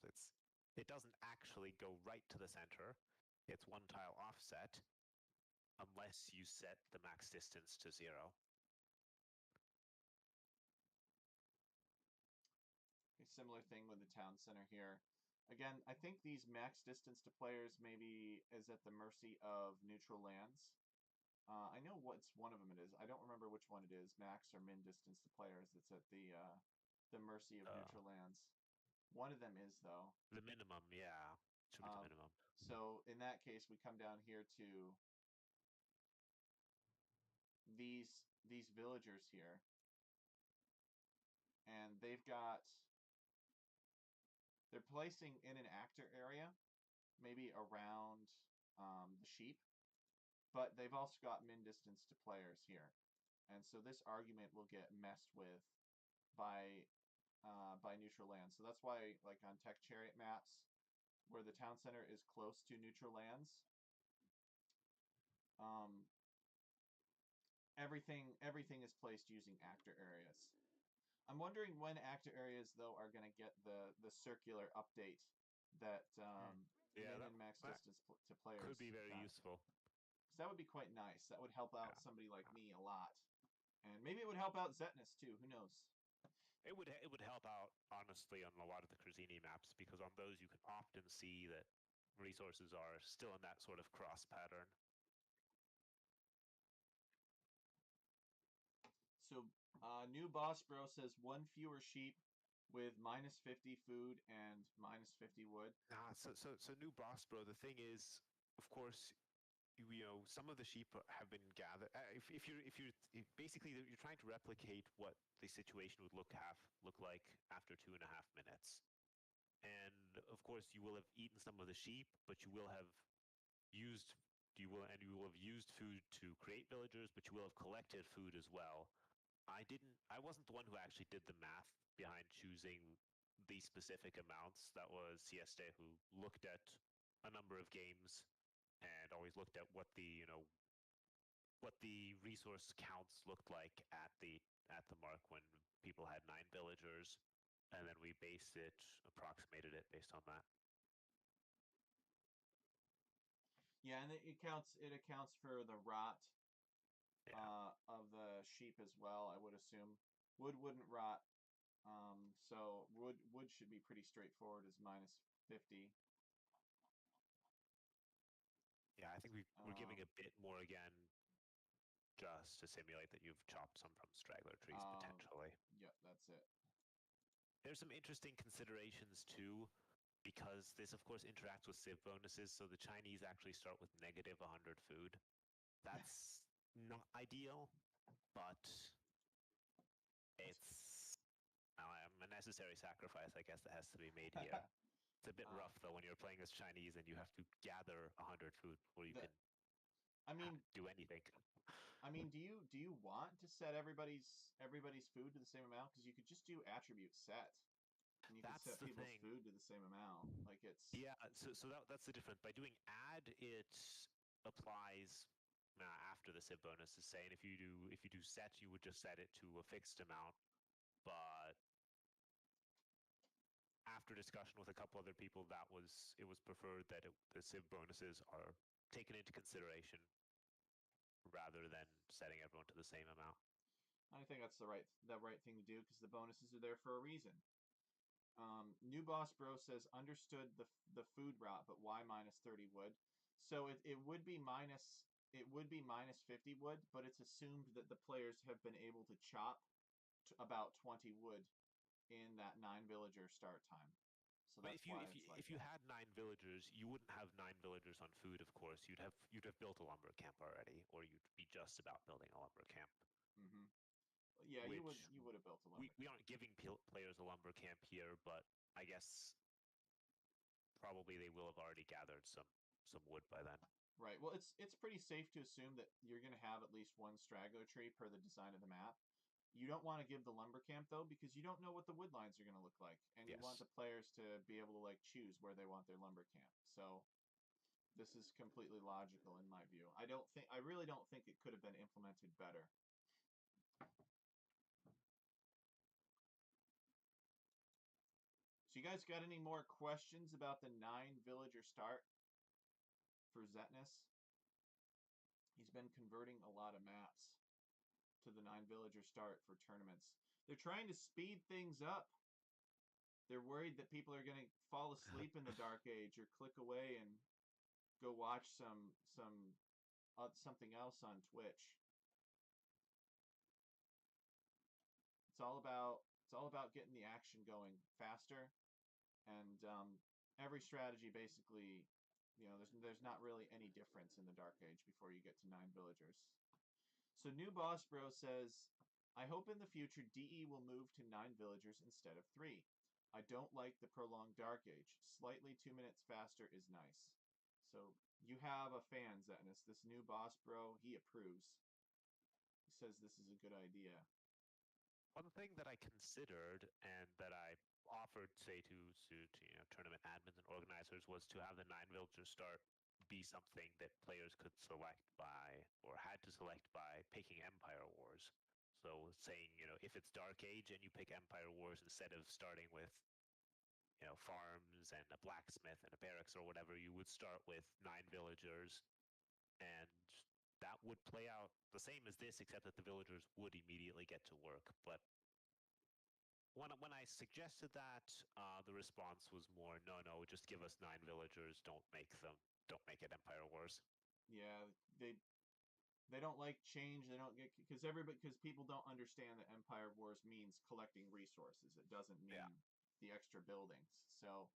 it doesn't actually go right to the center. It's one tile offset unless you set the max distance to 0. A similar thing with the town center here. Again, I think these max distance to players maybe is at the mercy of neutral lands. I know what's one of them it is. I don't remember which one it is, max or min distance to players. That's at the mercy of Uh, neutral lands. One of them is though. the minimum, yeah, should be the Um, minimum. so in that case, we come down here to these villagers here, and they're placing in an actor area, maybe around the sheep, but they've also got min distance to players here, and so this argument will get messed with by neutral lands. So that's why, like on Tech Chariot maps, where the town center is close to neutral lands, um, everything is placed using actor areas. I'm wondering when actor areas though are going to get the circular update that Hmm. Yeah, min that and max that distance to could players be very got. useful. So that would be quite nice. That would help out Yeah. somebody like me a lot, and maybe it would help out Zetnus too. Who knows? It would help out honestly on a lot of the Cruzzini maps because on those you can often see that resources are still in that sort of cross pattern. So new boss bro says one fewer sheep with minus 50 food and minus 50 wood. So new boss bro. The thing is, of course, some of the sheep have been gathered. If basically you're trying to replicate what the situation would look like after 2.5 minutes, and of course you will have eaten some of the sheep, but used you will have used food to create villagers, but you will have collected food as well. I wasn't the one who actually did the math behind choosing the specific amounts. That was Sieste who looked at a number of games and always looked at what the what the resource counts looked like at the mark when people had 9 villagers, and then we approximated it based on that. Yeah, and it accounts for the rot Yeah, of the sheep as well. I would assume wood wouldn't rot, so wood should be pretty straightforward as -50. yeah. I think we're giving Um, a bit more again, just to simulate that you've chopped some from straggler trees um, potentially. yeah, that's it. There's some interesting considerations too, because this of course interacts with civ bonuses. So the Chinese actually start with -100 food. That's not ideal, but it's a necessary sacrifice, I guess, that has to be made here. It's a bit uh, rough though when you're playing as Chinese and you have to gather 100 food before you the can I mean, do anything. do you want to set everybody's food to the same amount? Because you could just do attribute set, and you could That's set the people's thing. food to the same amount. Like it's Yeah, so that's the difference. By doing add, it applies after the civ bonus is saying if you do set, you would just set it to a fixed amount. But after discussion with a couple other people, it was preferred that the civ bonuses are taken into consideration rather than setting everyone to the same amount. I think that's the right thing to do because the bonuses are there for a reason. New Boss Bro says understood the food rot, but why -30 wood? So it would be -50 wood, but it's assumed that the players have been able to chop about 20 wood in that 9 villager start time. So But that's why it's like if you that. had 9 villagers, you wouldn't have 9 villagers on food. Of course, you'd have built a lumber camp already, or you'd be just about building a lumber camp. Hmm. Yeah, Which you would have built a lumber we camp. aren't giving players a lumber camp here, but I guess probably they will have already gathered some wood by then. Right. Well, it's pretty safe to assume that you're going to have at least one straggler tree per the design of the map. You don't want to give the lumber camp though because you don't know what the wood lines are going to look like, and you want Yes. the players to be able to like choose where they want their lumber camp. So this is completely logical in my view. I really don't think it could have been implemented better. So you guys got any more questions about the 9 villager start for Zetnus? He's been converting a lot of maps to the 9 villager start for tournaments. They're trying to speed things up. They're worried that people are going to fall asleep in the dark age or click away and go watch something else on Twitch. It's all about getting the action going faster, and every strategy basically, there's not really any difference in the dark age before you get to 9 villagers. So New Boss Bro says, I hope in the future DE will move to 9 villagers instead of 3. I don't like the prolonged dark age. Slightly 2 minutes faster is nice. So you have a fan, Zetnus. This New Boss Bro, he approves. He says this is a good idea. One thing that I considered and that I offered, say, to tournament admins and organizers was to have the 9 villagers start be something that players could select by or had to select by picking Empire Wars. So saying, if it's Dark Age and you pick Empire Wars instead of starting with, farms and a blacksmith and a barracks or whatever, you would start with 9 villagers, and that would play out the same as this, except that the villagers would immediately get to work. But when I suggested that, the response was more, no, no, just give us 9 villagers. Don't make it Empire Wars. Yeah, they they don't like change. They don't get because people don't understand that Empire Wars means collecting resources. It doesn't Yeah. mean the extra buildings. So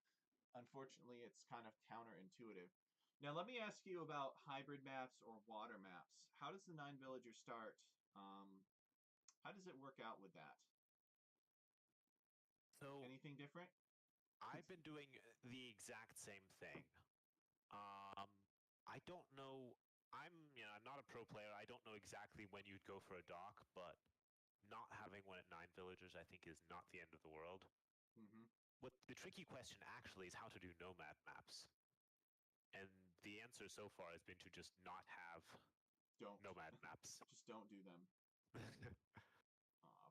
unfortunately, it's kind of counterintuitive. Now, let me ask you about hybrid maps or water maps. How does the 9 villager start? Um, how does it work out with that? So Anything different? I've been doing the exact same thing. Um, I don't know. I'm not a pro player. I don't know exactly when you'd go for a dock, but not having one at 9 villagers, I think, is not the end of the world. Mm-hmm. What the tricky question actually is how to do nomad maps. And the answer so far has been to just not have Don't. nomad maps. Just don't do them.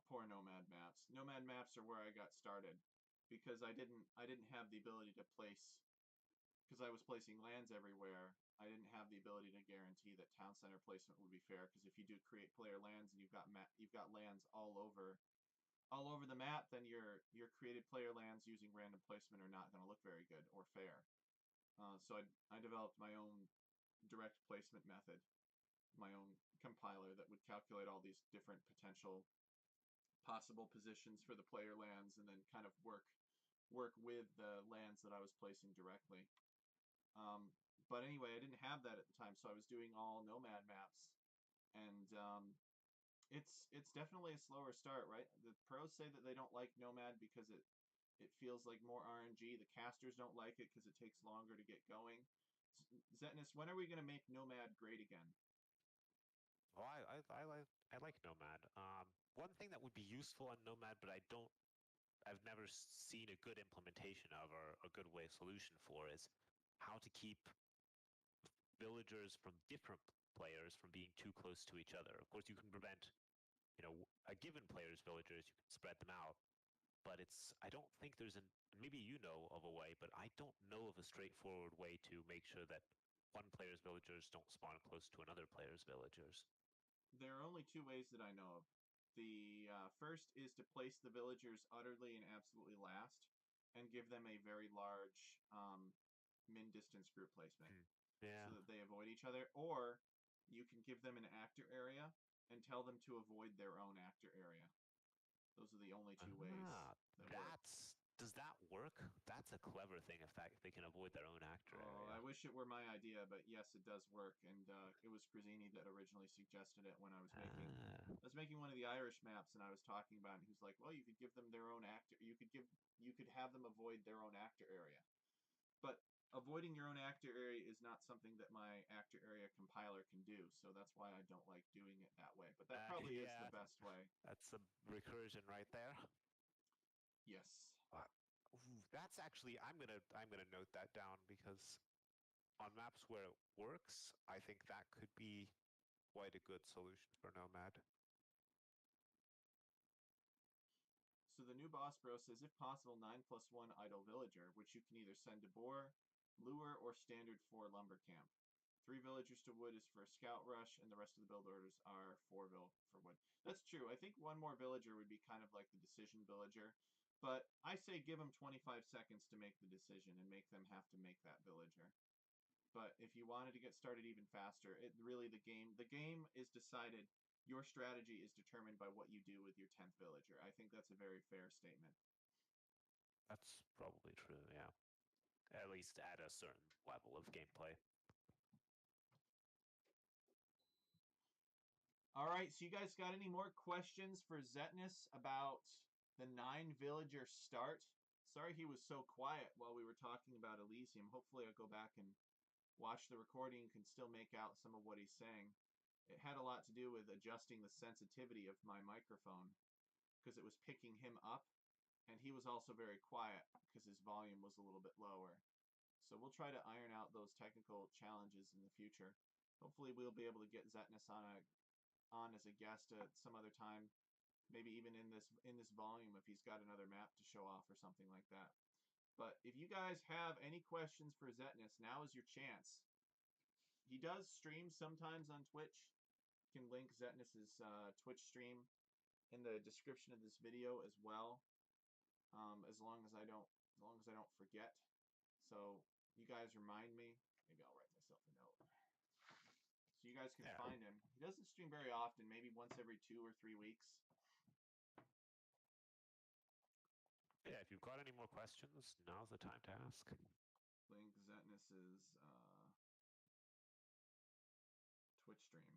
Poor nomad maps. Nomad maps are where I got started because I didn't have the ability to place, because I was placing lands everywhere. I didn't have the ability to guarantee that town center placement would be fair, because if you do create player lands and you've got lands all over the map, then your created player lands using random placement are not going to look very good or fair. So I developed my own direct placement method, my own compiler that would calculate all these different potential possible positions for the player lands, and then kind of work with the lands that I was placing directly. Um, but anyway, I didn't have that at the time, so I was doing all nomad maps, and it's definitely a slower start, right? The pros say that they don't like nomad because it feels like more RNG. The casters don't like it because it takes longer to get going. Zetnus, when are we going to make nomad great again? Well, I like Nomad. One thing that would be useful on Nomad, but I've never seen a good implementation of or a good way solution for is how to keep villagers from different players from being too close to each other. Of course, you can prevent, a given player's villagers, you can spread them out, but I don't think maybe you know of a way, but I don't know of a straightforward way to make sure that one player's villagers don't spawn close to another player's villagers. There are only two ways that I know of. The first is to place the villagers utterly and absolutely last, and give them a very large min distance group placement Hmm. Yeah. so that they avoid each other. Or you can give them an actor area and tell them to avoid their own actor area. Those are the only two ways Ah, that work. does that work? That's a clever thing if they can avoid their own actor Oh, I area. wish it were my idea, but yes, it does work, and it was Crazini that originally suggested it when Ah, I was making one of the Irish maps, and I was talking about it. And he was like, "Well, you could give them their own actor. You could have them avoid their own actor area, but avoiding your own actor area is not something that my actor area compiler can do. So that's why I don't like doing it that way. But that probably is the yeah, best way. that's a recursion right there. Yes. Uh, that's actually I'm gonna note that down because on maps where it works, I think that could be quite a good solution for Nomad. So the new boss bro says, if possible, 9+1 idle villager, which you can either send to boar, lure, or standard 4 lumber camp. 3 villagers to wood is for a scout rush, and the rest of the build orders are 4 for wood. That's true. I think one more villager would be kind of like the decision villager, but I say give them 25 seconds to make the decision and make them have to make that villager. But if you wanted to get started even faster, it really the game is decided. Your strategy is determined by what you do with your 10th villager. I think that's a very fair statement. That's probably true, yeah. At least at a certain level of gameplay. All right, so you guys got any more questions for Zetnus about the 9 villager start? Sorry he was so quiet while we were talking about Elysium. Hopefully I'll go back and watch the recording and can still make out some of what he's saying. It had a lot to do with adjusting the sensitivity of my microphone because it was picking him up, and he was also very quiet because his volume was a little bit lower. So we'll try to iron out those technical challenges in the future. Hopefully we'll be able to get Zetnus on as a guest at some other time, maybe even in this volume if he's got another map to show off or something like that. But if you guys have any questions for Zetnus, now is your chance. He does stream sometimes on Twitch. You can link Zetnus's Twitch stream in the description of this video as well. As long as I don't forget. So you guys remind me. Maybe I'll write myself a note so you guys can Yeah. find him. He doesn't stream very often, maybe once every 2 or 3 weeks. Yeah, if you've got any more questions, now's the time to ask. Link Zetnus's Twitch stream.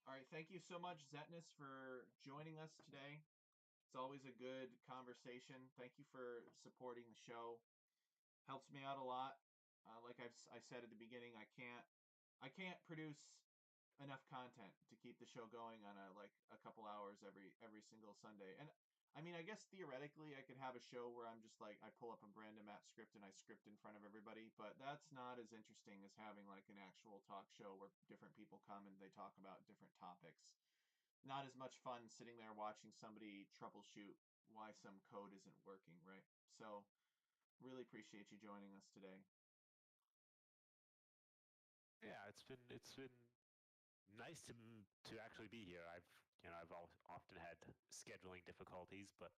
All right, thank you so much, Zetnus, for joining us today. It's always a good conversation. Thank you for supporting the show. Helps me out a lot. Like I said at the beginning, I can't produce enough content to keep the show going on a couple hours every single Sunday. And I mean, I guess theoretically I could have a show where I'm just like I pull up a random app script and I script in front of everybody, but that's not as interesting as having like an actual talk show where different people come and they talk about different topics. Not as much fun sitting there watching somebody troubleshoot why some code isn't working, right? So, really appreciate you joining us today. Yeah, it's been nice to actually be here. I've often had scheduling difficulties, but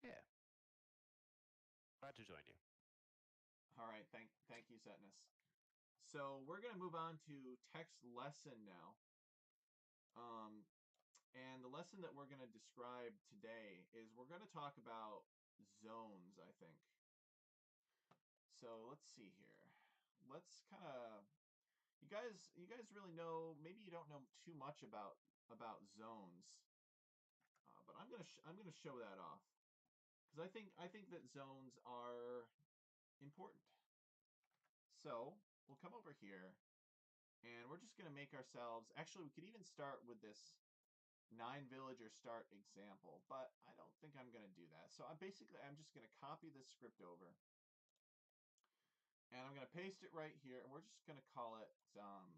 yeah, glad to join you. All right, thank you, Zetnus. So we're gonna move on to text lesson now. Um, and the lesson that we're gonna describe today is we're gonna talk about zones, I think. So let's see here. Let's kind of you guys really know. Maybe you don't know too much about zones, but I'm gonna show that off because I think that zones are important. So we'll come over here and we're just going to make ourselves, actually we could even start with this 9 villager start example, but I don't think I'm going to do that. So I'm just going to copy this script over and I'm going to paste it right here and we're just going to call it zone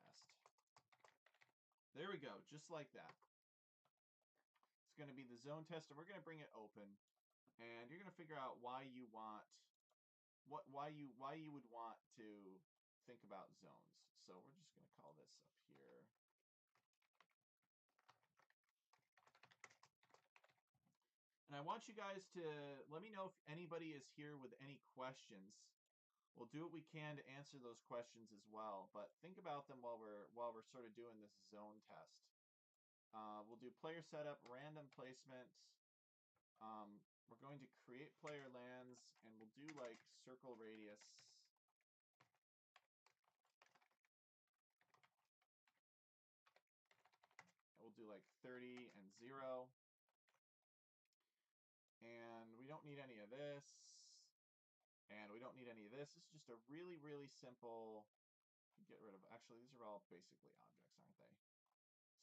test. There we go, just like that. It's going to be the zone test and we're going to bring it open and you're going to figure out why you want why you would want to think about zones. So we're just going to call this up here. And I want you guys to let me know if anybody is here with any questions. We'll do what we can to answer those questions as well, but think about them while we're sort of doing this zone test. We'll do player setup, random placement. We're going to create player lands, and we'll do like circle radius. And we'll do like 30 and 0. And we don't need any of this. And we don't need any of this. This is just a really, really simple. Get rid of. Actually, these are all basically objects, aren't they?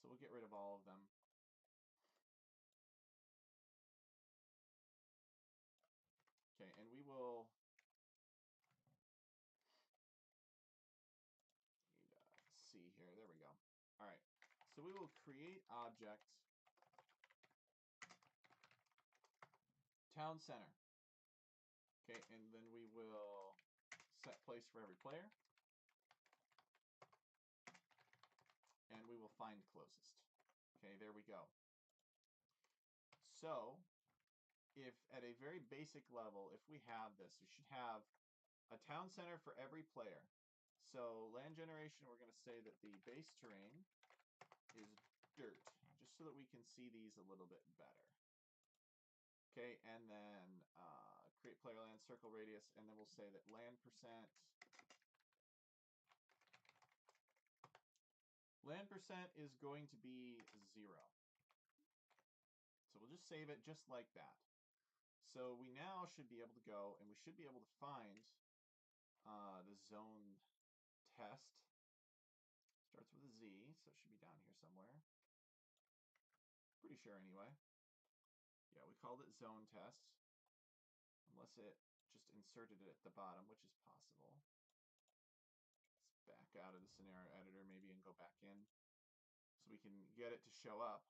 So we'll get rid of all of them. Okay, and we will see here. There we go. All right. So we will create object town center. Okay, and then we will set place for every player. And we will find closest. Okay, there we go. So if at a very basic level, if we have this, we should have a town center for every player. So land generation, we're going to say that the base terrain is dirt, just so that we can see these a little bit better. Okay, and then create player land circle radius, and then we'll say that land percent is going to be 0. So we'll just save it just like that. So we now should be able to go, and we should be able to find the zone test. Starts with a Z, so it should be down here somewhere. Pretty sure anyway. Yeah, we called it zone test. Unless it just inserted it at the bottom, which is possible. Let's back out of the scenario editor maybe and go back in so we can get it to show up.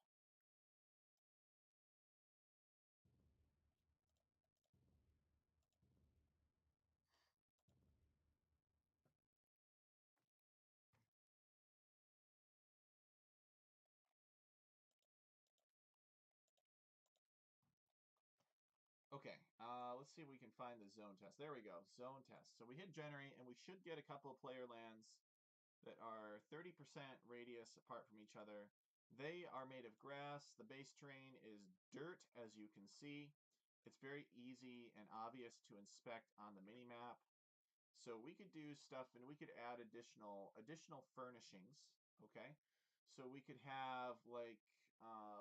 Okay, let's see if we can find the zone test. There we go, zone test. So we hit generate, and we should get a couple of player lands that are 30% radius apart from each other. They are made of grass. The base terrain is dirt, as you can see. It's very easy and obvious to inspect on the mini-map. So we could do stuff, and we could add additional furnishings, okay? So we could have like,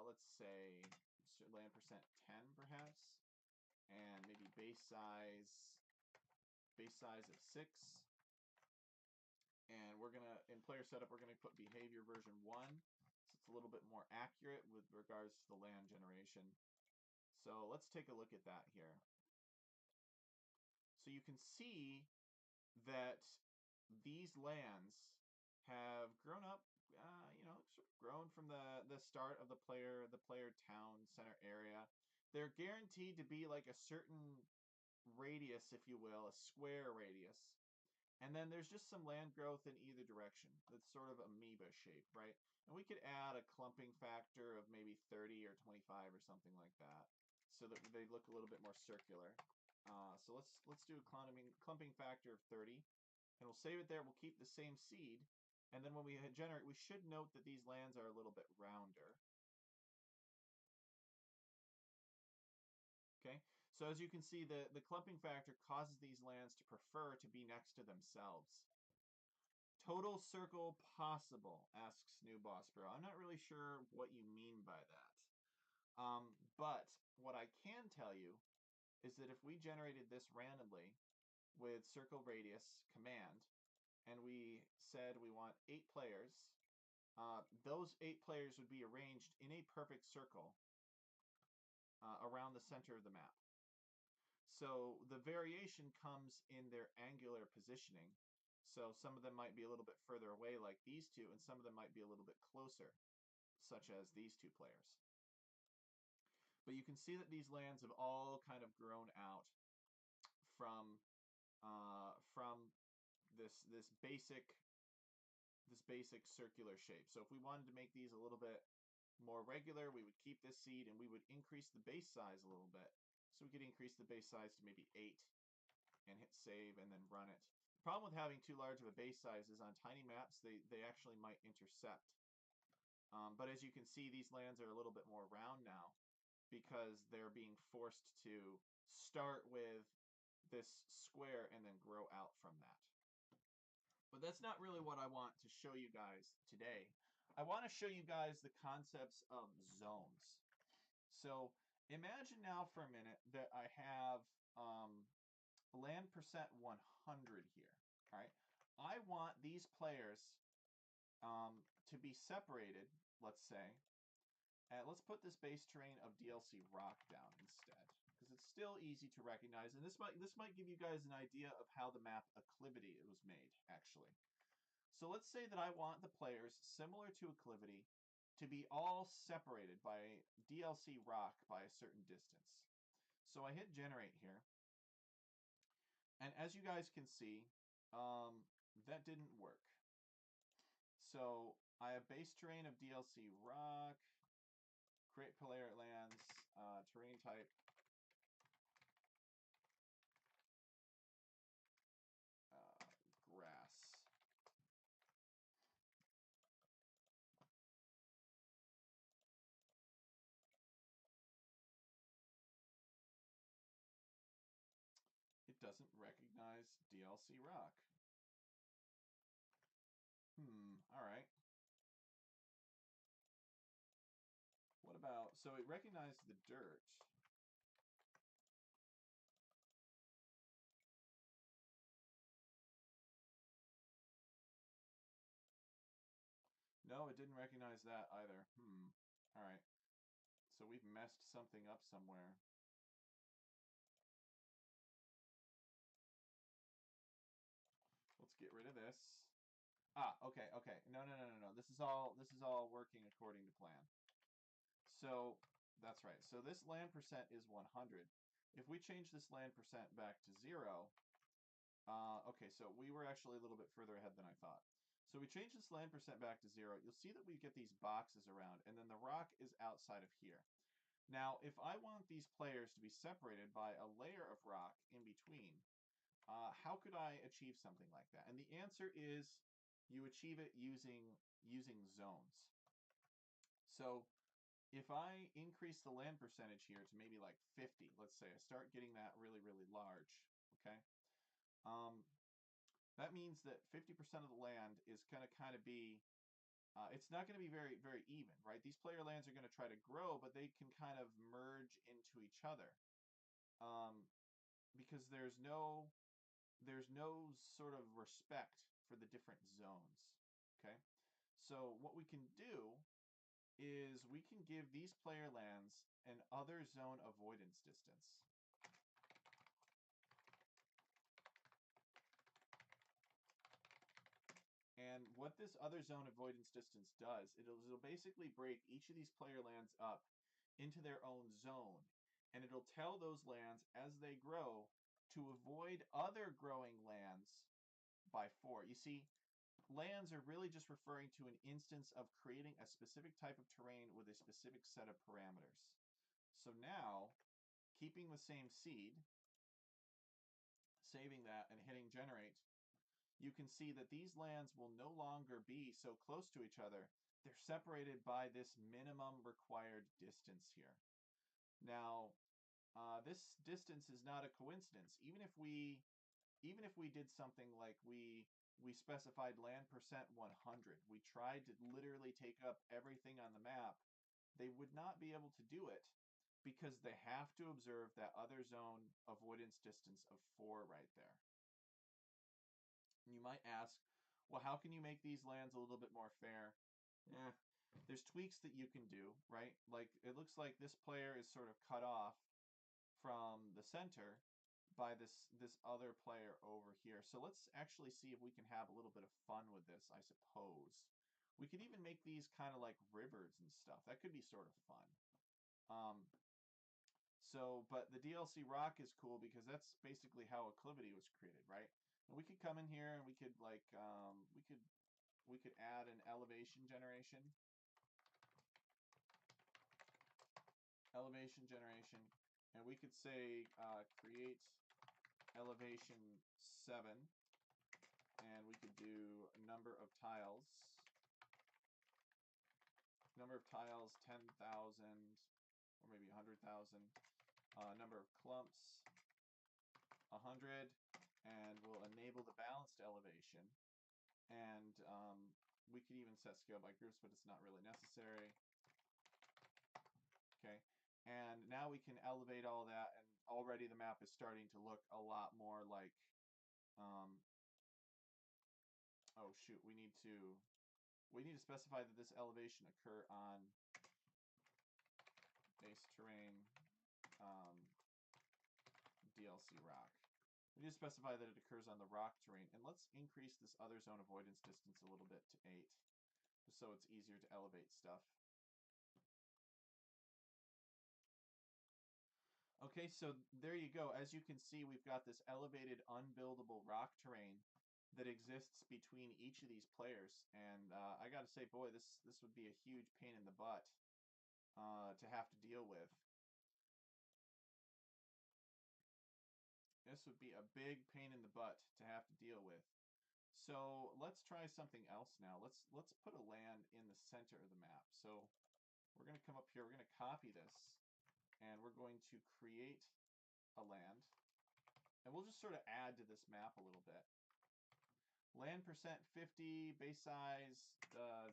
let's say, land percent 10 perhaps, and maybe base size of 6, And we're going to, in player setup, we're going to put behavior version 1. So it's a little bit more accurate with regards to the land generation. So let's take a look at that here. So you can see that these lands have grown up, sort of grown from the start of the player town center area. They're guaranteed to be like a certain radius, if you will, a square radius. And then there's just some land growth in either direction. That's sort of amoeba shape, right? And we could add a clumping factor of maybe 30 or 25 or something like that, so that they look a little bit more circular. So let's do a clumping factor of 30, and we'll save it there. We'll keep the same seed, and then when we generate, we should note that these lands are a little bit rounder. Okay, so as you can see, the clumping factor causes these lands to prefer to be next to themselves. Total circle possible, asks New Boss Bro. I'm not really sure what you mean by that. But what I can tell you is that if we generated this randomly with circle radius command, and we said we want 8 players, those 8 players would be arranged in a perfect circle around the center of the map. So the variation comes in their angular positioning. So some of them might be a little bit further away like these two, and some of them might be a little bit closer, such as these 2 players. But you can see that these lands have all kind of grown out from this basic circular shape. So if we wanted to make these a little bit more regular, we would keep this seed and we would increase the base size a little bit. So we could increase the base size to maybe 8 and hit save and then run it. The problem with having too large of a base size is on tiny maps, they actually might intercept. But as you can see, these lands are a little bit more round now because they're being forced to start with this square and then grow out from that. But that's not really what I want to show you guys today. I want to show you guys the concepts of zones. So imagine now for a minute that I have land percent 100 here. All right, I want these players to be separated, let's say. And let's put this base terrain of DLC rock down instead, because it's still easy to recognize. And this might give you guys an idea of how the map acclivity was made, actually. So let's say that I want the players, similar to acclivity, to be all separated by DLC rock by a certain distance. So I hit generate here. And as you guys can see, that didn't work. So I have base terrain of DLC rock, create player lands, terrain type, grass. It doesn't recognize DLC rock. All right. What about, so it recognized the dirt. No, it didn't recognize that either. All right. So we've messed something up somewhere. Let's get rid of this. Okay. No. This is all working according to plan. So that's right. So this land percent is 100. If we change this land percent back to 0, okay, so we were actually a little bit further ahead than I thought. So we change this land percent back to 0. You'll see that we get these boxes around, and then the rock is outside of here. Now, if I want these players to be separated by a layer of rock in between, how could I achieve something like that? And the answer is you achieve it using zones. So if I increase the land percentage here to maybe like 50, let's say, I start getting that really, really large, okay? That means that 50% of the land is going to kind of be, it's not going to be very, very even, right? These player lands are going to try to grow, but they can kind of merge into each other. Because there's no sort of respect for the different zones. Okay, so what we can do is we can give these player lands an other zone avoidance distance. And what this other zone avoidance distance does, it'll basically break each of these player lands up into their own zone. And it'll tell those lands as they grow to avoid other growing lands by 4. You see, lands are really just referring to an instance of creating a specific type of terrain with a specific set of parameters. So now, keeping the same seed, saving that and hitting generate, you can see that these lands will no longer be so close to each other. They're separated by this minimum required distance here. Now, this distance is not a coincidence. Even if we did something like we specified land percent 100, we tried to literally take up everything on the map, they would not be able to do it because they have to observe that other zone avoidance distance of 4 right there. And you might ask, well, how can you make these lands a little bit more fair? Eh, there's tweaks that you can do, right? Like, it looks like this player is sort of cut off from the center by this other player over here. So let's actually see if we can have a little bit of fun with this, I suppose. We could even make these kind of like rivers and stuff. That could be sort of fun. But the DLC rock is cool because that's basically how acclivity was created, right? And we could come in here and we could like we could add an elevation generation. Elevation generation, and we could say create elevation 7, and we could do number of tiles. Number of tiles 10,000 or maybe 100,000. Number of clumps 100, and we'll enable the balanced elevation. And we could even set scale by groups, but it's not really necessary. Okay, and now we can elevate all that, and already the map is starting to look a lot more like oh shoot, we need to specify that this elevation occur on base terrain DLC rock. We need to specify that it occurs on the rock terrain, and let's increase this other zone avoidance distance a little bit to 8, just so it's easier to elevate stuff. Okay, so there you go. As you can see, we've got this elevated unbuildable rock terrain that exists between each of these players, and I gotta say, boy, this would be a huge pain in the butt to have to deal with. This would be a big pain in the butt to have to deal with. So let's try something else now. Let's put a land in the center of the map. So we're going to come up here, we're going to copy this, and we're going to create a land. And we'll just sort of add to this map a little bit. Land percent 50, base size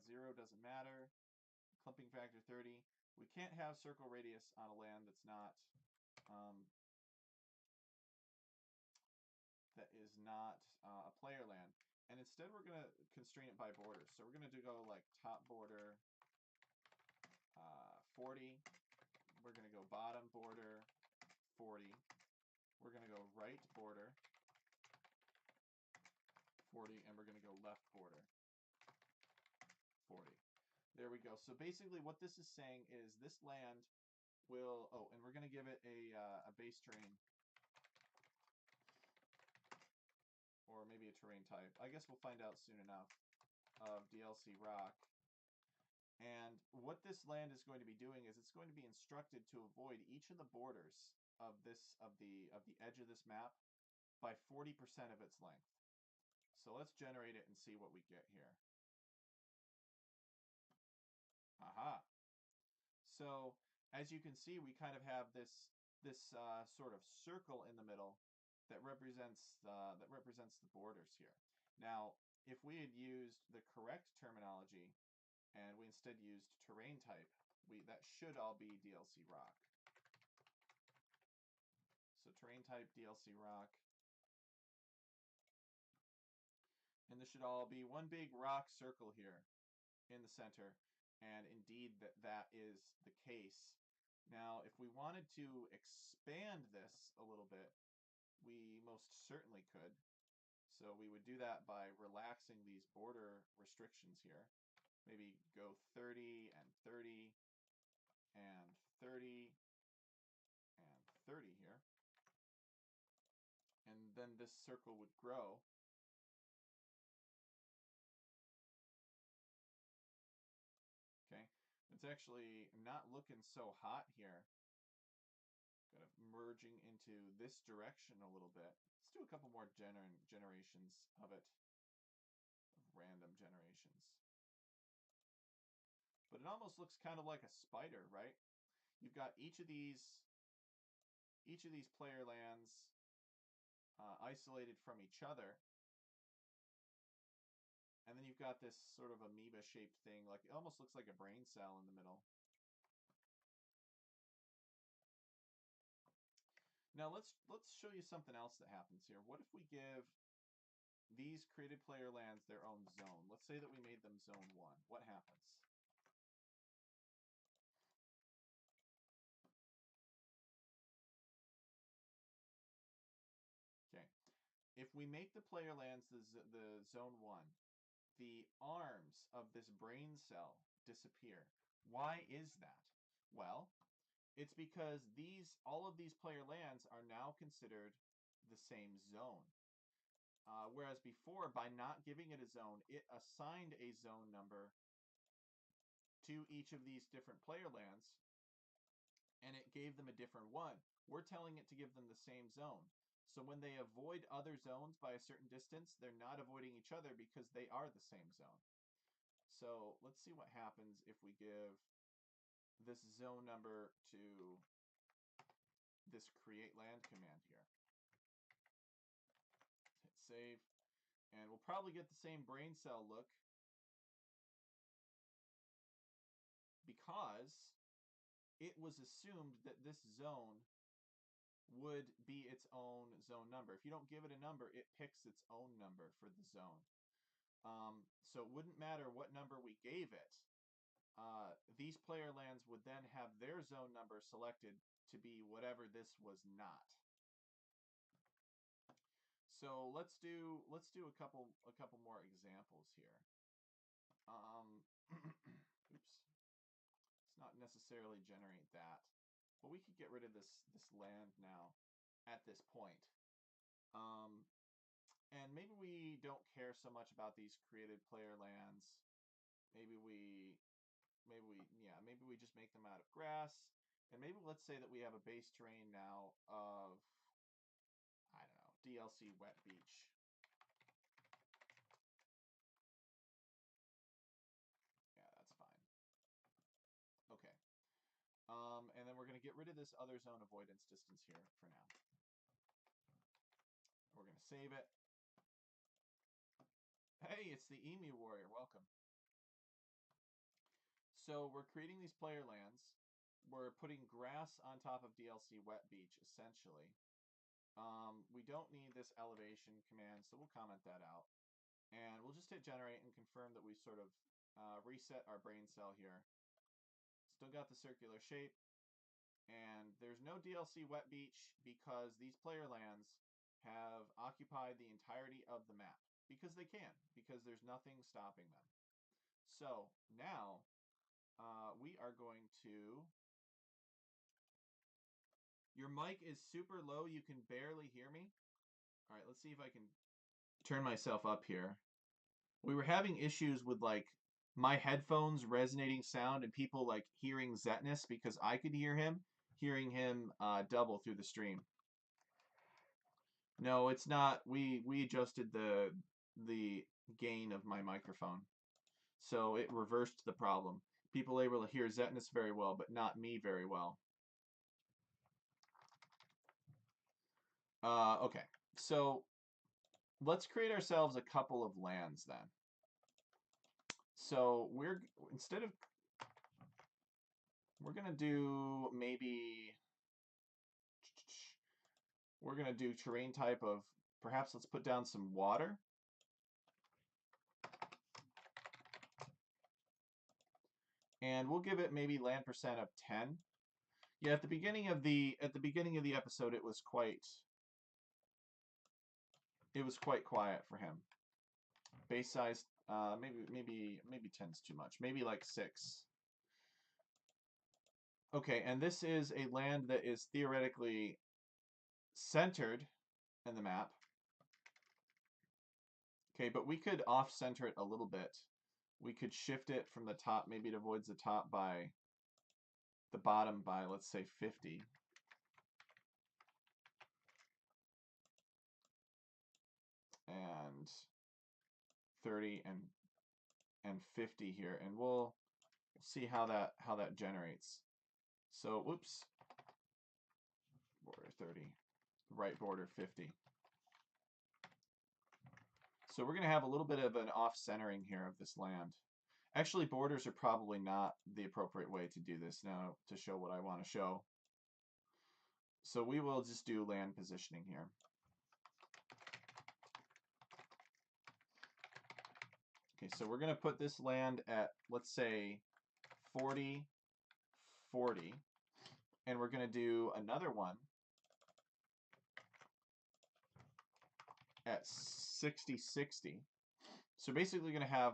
0 doesn't matter. Clumping factor 30. We can't have circle radius on a land that's not a player land. And instead we're going to constrain it by borders. So we're going to go like top border 40. We're going to go bottom border 40. We're going to go right border 40. And we're going to go left border 40. There we go. So basically what this is saying is this land will, oh, and we're going to give it a base terrain, or maybe a terrain type. I guess we'll find out soon enough, of DLC rock. And what this land is going to be doing is it's going to be instructed to avoid each of the borders of the edge of this map by 40% of its length. So let's generate it and see what we get here. Aha. So as you can see, we kind of have this sort of circle in the middle that represents the borders here. Now, if we had used the correct terminology and we instead used terrain type, that should all be DLC rock. So terrain type DLC rock. And this should all be one big rock circle here in the center. And indeed, that is the case. Now, if we wanted to expand this a little bit, we most certainly could. So we would do that by relaxing these border restrictions here. Maybe go 30 and 30 and 30 and 30 here. And then this circle would grow. Okay, it's actually not looking so hot here. Kind of merging into this direction a little bit. Let's do a couple more generations of it, of random generations. But it almost looks kind of like a spider, right? You've got each of these player lands isolated from each other, and then you've got this sort of amoeba-shaped thing, like it almost looks like a brain cell in the middle. Now let's show you something else that happens here. What if we give these created player lands their own zone? Let's say that we made them zone 1. What happens? Okay. If we make the player lands the zone 1, the arms of this brain cell disappear. Why is that? Well, it's because all of these player lands are now considered the same zone. Whereas before, by not giving it a zone, it assigned a zone number to each of these different player lands, and it gave them a different one. We're telling it to give them the same zone. So when they avoid other zones by a certain distance, they're not avoiding each other because they are the same zone. So let's see what happens if we give this zone number to this create land command here. Hit save, and we'll probably get the same brain cell look because it was assumed that this zone would be its own zone number. If you don't give it a number, it picks its own number for the zone. So it wouldn't matter what number we gave it. These player lands would then have their zone number selected to be whatever this was not. So let's do a couple more examples here. Oops. Let's not necessarily generate that, but we could get rid of this land now at this point. And maybe we don't care so much about these created player lands. Maybe we just make them out of grass. And maybe let's say that we have a base terrain now of, I don't know, DLC wet beach. Yeah, that's fine. Okay. And then we're going to get rid of this other zone avoidance distance here for now. We're going to save it. Hey, it's the Emu Warrior. Welcome. So we're creating these player lands. We're putting grass on top of DLC wet beach, essentially. We don't need this elevation command, so we'll comment that out. And we'll just hit generate and confirm that we sort of reset our brain cell here. Still got the circular shape. And there's no DLC wet beach because these player lands have occupied the entirety of the map. Because they can, because there's nothing stopping them. So now we are going to... Your mic is super low. You can barely hear me. All right, let's see if I can turn myself up here. We were having issues with like my headphones resonating sound and people like hearing Zetnus because I could hearing him double through the stream. No, it's not. We adjusted the gain of my microphone, so it reversed the problem. People are able to hear Zetnus very well, but not me very well. Okay, so let's create ourselves a couple of lands then. So we're gonna do maybe we're gonna do terrain type of perhaps let's put down some water. and we'll give it maybe land percent of 10. Yeah, at the beginning of the episode, it was quite quiet for him. Base size, maybe 10's too much. Maybe like 6. Okay, and this is a land that is theoretically centered in the map. Okay, but we could off-center it a little bit. We could shift it from the top. Maybe it avoids the top by the bottom by, let's say, 50. And 30 and 50 here, and we'll see how that generates. So, whoops, border 30, right border 50. So we're going to have a little bit of an off-centering here of this land. Actually, borders are probably not the appropriate way to do this now to show what I want to show. So we will just do land positioning here. Okay, so we're going to put this land at, let's say, 40, 40. And we're going to do another one at 60, 60. So basically we're going to have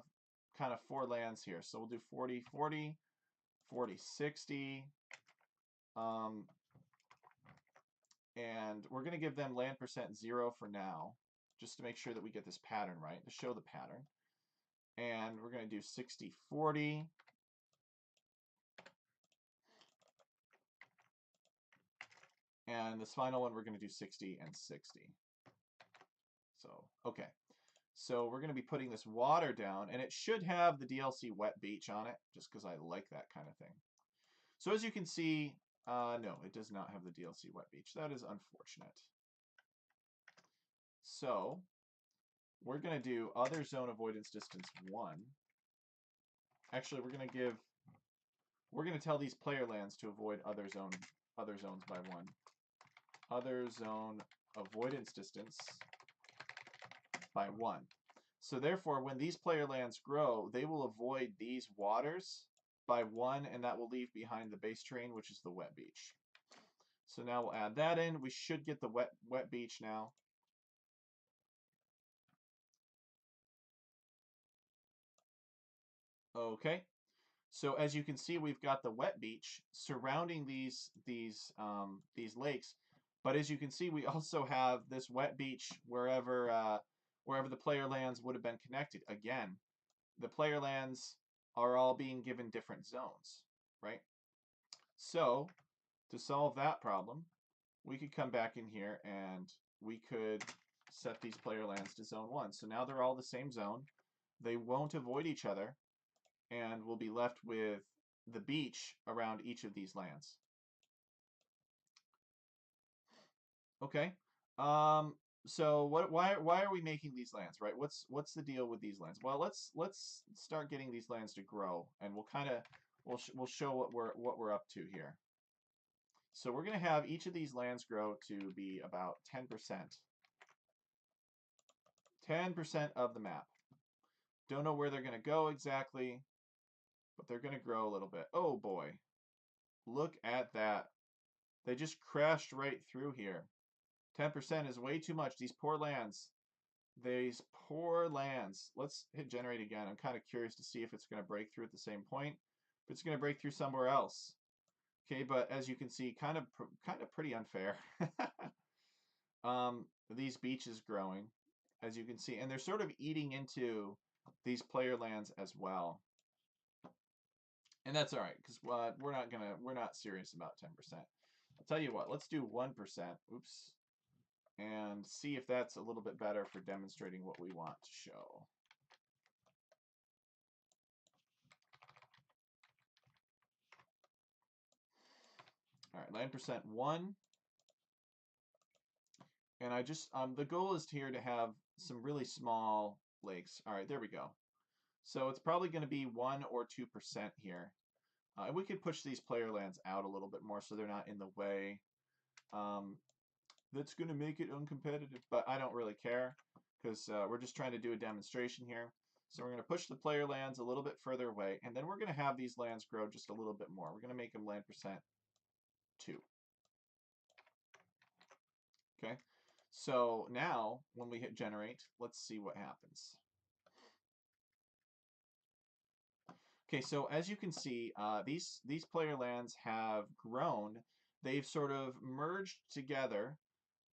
kind of 4 lands here. So we'll do 40, 40, 40, 60. And we're going to give them land percent 0 for now, just to make sure that we get this pattern right, to show the pattern. And we're going to do 60, 40. And this final one, we're going to do 60 and 60. So, okay. So we're going to be putting this water down, and it should have the DLC wet beach on it, just because I like that kind of thing. So as you can see, no, it does not have the DLC wet beach. That is unfortunate. So we're going to do other zone avoidance distance 1. Actually, we're going to tell these player lands to avoid other zones by 1. Other zone avoidance distance by 1. So therefore, when these player lands grow, they will avoid these waters by 1, and that will leave behind the base terrain, which is the wet beach. So now we'll add that in. We should get the wet beach now. Okay. So as you can see, we've got the wet beach surrounding these lakes. But as you can see, we also have this wet beach wherever the player lands would have been connected. Again, the player lands are all being given different zones, right? So to solve that problem, we could come back in here and we could set these player lands to zone 1. So now they're all the same zone. They won't avoid each other, and we'll be left with the beach around each of these lands. Okay. So why are we making these lands, right? What's the deal with these lands? Well, let's start getting these lands to grow, and we'll show what we're up to here. So we're going to have each of these lands grow to be about 10%. 10% of the map. Don't know where they're going to go exactly, but they're going to grow a little bit. Oh boy. Look at that. They just crashed right through here. 10% is way too much. These poor lands. These poor lands. Let's hit generate again. I'm kind of curious to see if it's going to break through at the same point. If it's going to break through somewhere else. Okay, but as you can see, kind of pretty unfair. These beaches growing, as you can see, and they're sort of eating into these player lands as well. And that's all right, because we're not serious about 10%. I'll tell you what, let's do 1%. Oops. And see if that's a little bit better for demonstrating what we want to show. All right, land percent 1. And I just, the goal is here to have some really small lakes. All right, there we go. So it's probably going to be 1 or 2% here. And we could push these player lands out a little bit more so they're not in the way. That's going to make it uncompetitive, but I don't really care because we're just trying to do a demonstration here. So we're going to push the player lands a little bit further away, and then we're going to have these lands grow just a little bit more. We're going to make them land percent 2. Okay, so now when we hit generate, let's see what happens. Okay, so as you can see, these player lands have grown. They've sort of merged together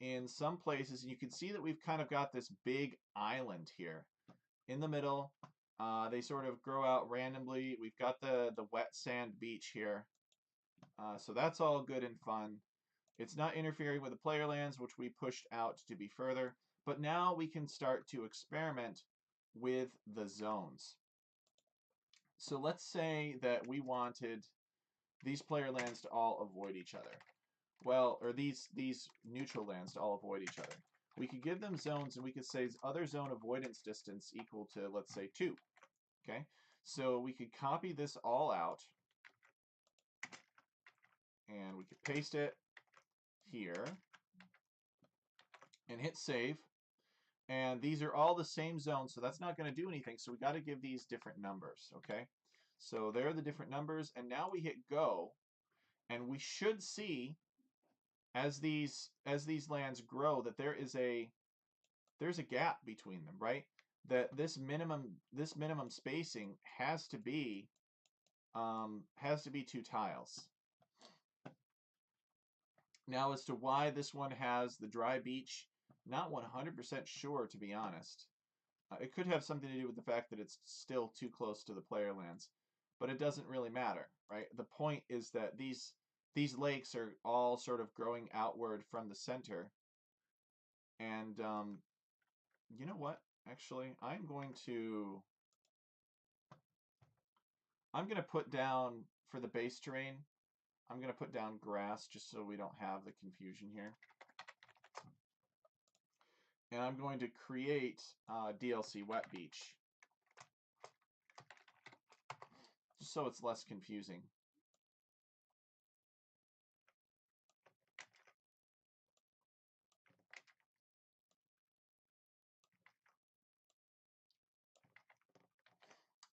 in some places, and you can see that we've kind of got this big island here in the middle. They sort of grow out randomly. We've got the wet sand beach here, so that's all good and fun. It's not interfering with the player lands, which we pushed out to be further. But now we can start to experiment with the zones. So let's say that we wanted these player lands to all avoid each other. Well, or these neutral lands to all avoid each other. We could give them zones, and we could say other zone avoidance distance equal to, let's say, 2. Okay, so we could copy this all out, and we could paste it here, and hit save. And these are all the same zone, so that's not going to do anything. So we got to give these different numbers, okay? So there are the different numbers, and now we hit go, and we should see as these lands grow that there's a gap between them, right? That this minimum spacing has to be 2 tiles. Now, as to why this one has the dry beach, not 100% sure, to be honest. It could have something to do with the fact that it's still too close to the player lands, but it doesn't really matter, right? The point is that these lakes are all sort of growing outward from the center, and you know what? Actually, I'm going to put down for the base terrain. I'm going to put down grass just so we don't have the confusion here. And I'm going to create DLC Wet Beach, just so it's less confusing.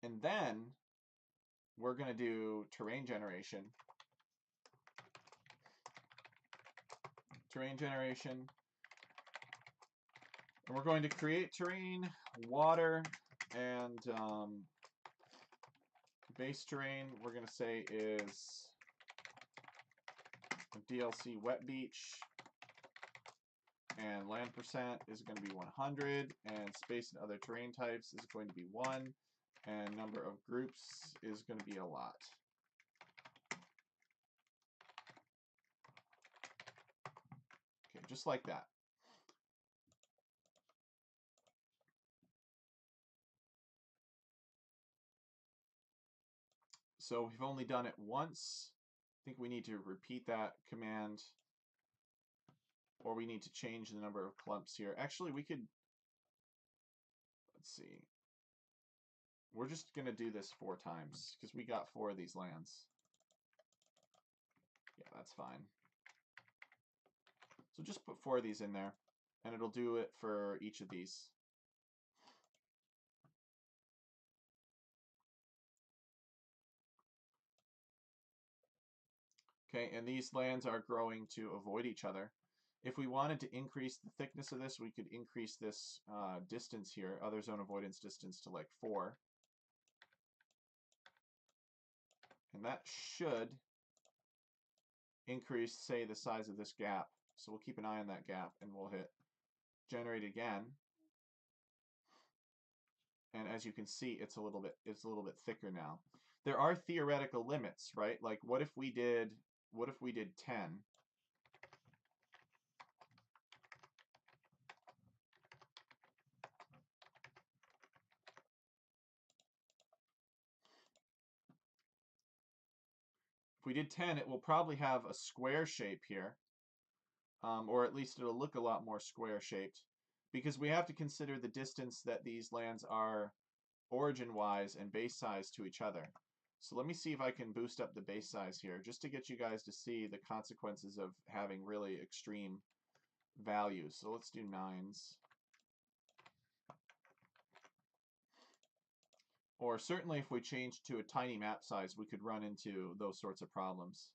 And then we're going to do terrain generation. And we're going to create terrain, water, and base terrain we're going to say is DLC Wet Beach, and land percent is going to be 100, and space and other terrain types is going to be 1, and number of groups is going to be a lot. Okay, just like that. So we've only done it once. I think we need to repeat that command, or we need to change the number of clumps here. Actually, we could, let's see. We're just going to do this 4 times because we got 4 of these lands. Yeah, that's fine. So just put 4 of these in there, and it'll do it for each of these. Okay, and these lands are growing to avoid each other. If we wanted to increase the thickness of this, we could increase this distance here, other zone avoidance distance, to like 4. And that should increase, say, the size of this gap. So we'll keep an eye on that gap, and we'll hit generate again. And as you can see, it's a little bit thicker now. There are theoretical limits, right? Like what if we did 10? If we did 10, it will probably have a square shape here, or at least it'll look a lot more square shaped, because we have to consider the distance that these lands are origin-wise and base size to each other. So let me see if I can boost up the base size here, just to get you guys to see the consequences of having really extreme values. So let's do 9s. Or certainly if we change to a tiny map size, we could run into those sorts of problems.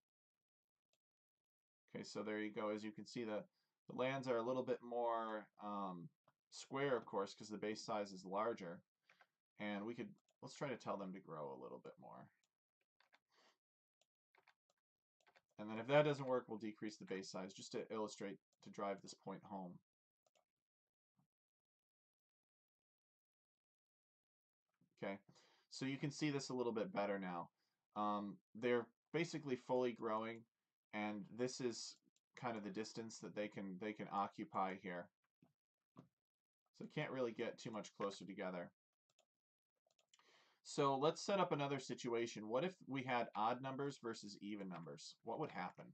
Okay, so there you go. As you can see, the lands are a little bit more square, of course, because the base size is larger. And let's try to tell them to grow a little bit more. And then if that doesn't work, we'll decrease the base size just to illustrate, to drive this point home. Okay, so you can see this a little bit better now. They're basically fully growing, and this is kind of the distance that they can occupy here. So can't really get too much closer together. So let's set up another situation. What if we had odd numbers versus even numbers? What would happen?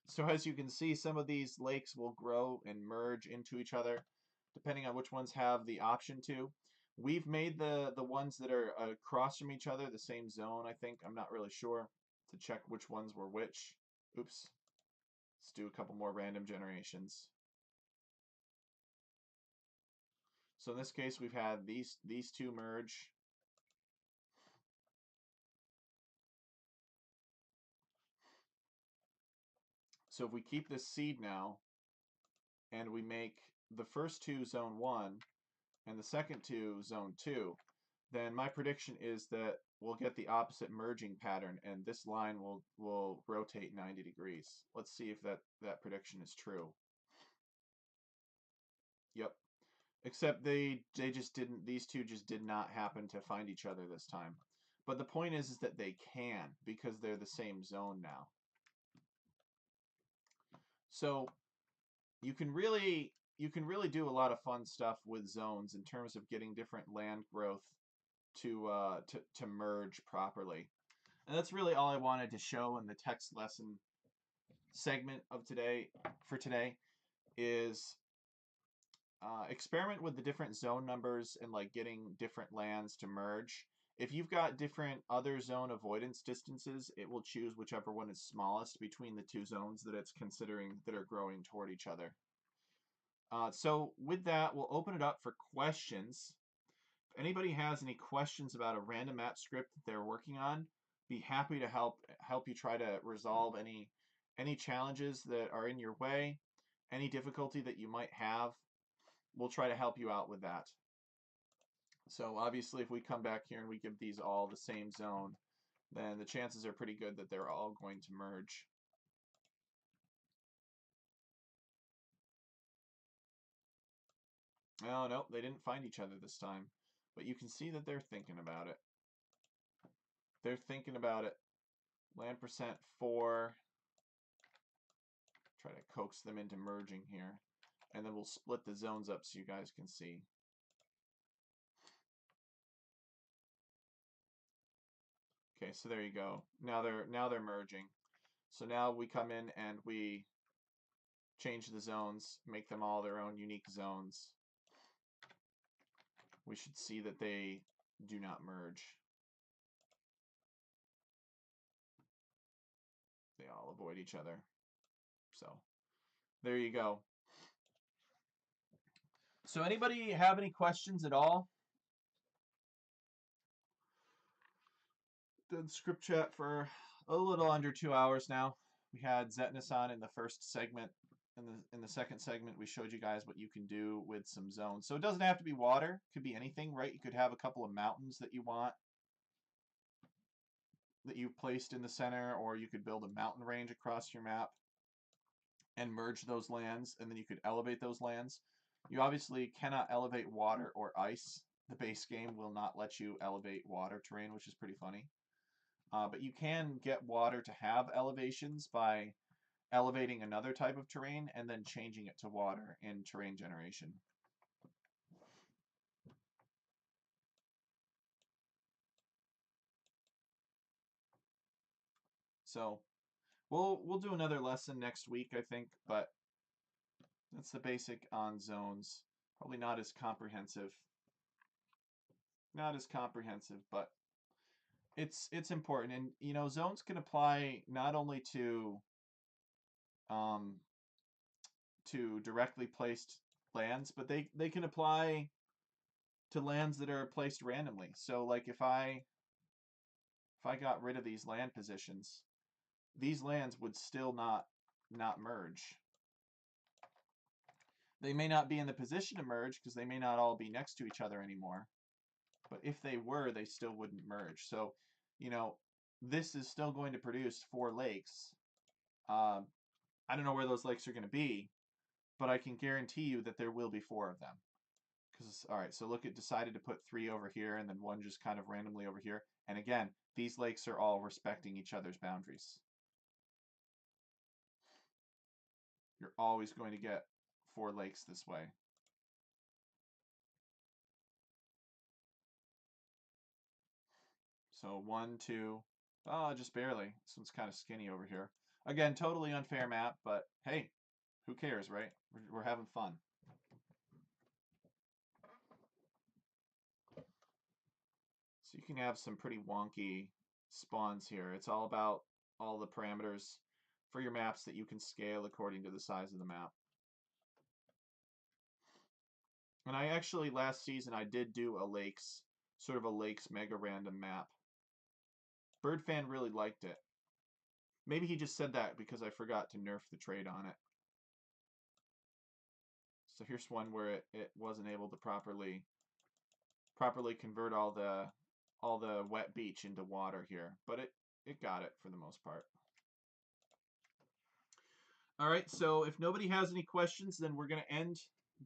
So as you can see, some of these lakes will grow and merge into each other, depending on which ones have the option to. We've made the ones that are across from each other the same zone, I think. I'm not really sure to check which ones were which. Oops. Let's do a couple more random generations. So in this case, we've had these two merge. So if we keep this seed now, and we make the first two zone 1 and the second two zone 2, then my prediction is that we'll get the opposite merging pattern, and this line will rotate 90 degrees. Let's see if that prediction is true. Yep. Except they just didn't, these two just did not happen to find each other this time. But the point is that they can, because they're the same zone now. So you can really do a lot of fun stuff with zones in terms of getting different land growth to merge properly. And that's really all I wanted to show in the text lesson segment of today is experiment with the different zone numbers and like getting different lands to merge. If you've got different other zone avoidance distances, it will choose whichever one is smallest between the two zones that it's considering that are growing toward each other. So with that, we'll open it up for questions. If anybody has any questions about a random map script that they're working on, be happy to help you try to resolve any challenges that are in your way, any difficulty that you might have. We'll try to help you out with that. So obviously, if we come back here and we give these all the same zone, then the chances are pretty good that they're all going to merge. Oh, no, they didn't find each other this time. But you can see that they're thinking about it. They're thinking about it. Land percent 4. Try to coax them into merging here. And then we'll split the zones up so you guys can see. Okay, so there you go. Now they're merging. So now we come in and we change the zones, make them all their own unique zones. We should see that they do not merge. They all avoid each other. So there you go. So anybody have any questions at all? Did ScriptChat for a little under 2 hours now. We had Zetnus on in the first segment. In the second segment, we showed you guys what you can do with some zones. So it doesn't have to be water. It could be anything, right? You could have a couple of mountains that you want that you've placed in the center, or you could build a mountain range across your map and merge those lands, and then you could elevate those lands. You obviously cannot elevate water or ice. The base game will not let you elevate water terrain, which is pretty funny. But you can get water to have elevations by elevating another type of terrain and then changing it to water in terrain generation. So we'll do another lesson next week, I think, but that's the basic on zones. Probably not as comprehensive. Not as comprehensive, but it's important. And you know, zones can apply not only to um, to directly placed lands, but they can apply to lands that are placed randomly. So like if I got rid of these land positions, these lands would still not merge. They may not be in the position to merge because they may not all be next to each other anymore. But if they were, they still wouldn't merge. So, you know, this is still going to produce 4 lakes. I don't know where those lakes are going to be, but I can guarantee you that there will be 4 of them. Because, all right, so look, it decided to put 3 over here and then 1 just kind of randomly over here. And again, these lakes are all respecting each other's boundaries. You're always going to get 4 lakes this way. So 1, 2, just barely. This one's kind of skinny over here. Again, totally unfair map, but hey, who cares, right? We're having fun. So you can have some pretty wonky spawns here. It's all about all the parameters for your maps that you can scale according to the size of the map. And I actually, last season, I did do sort of a lakes mega random map. Birdfan really liked it. Maybe he just said that because I forgot to nerf the trade on it. So here's one where it wasn't able to properly convert all the wet beach into water here, but it got it for the most part. All right, so if nobody has any questions, then we're going to end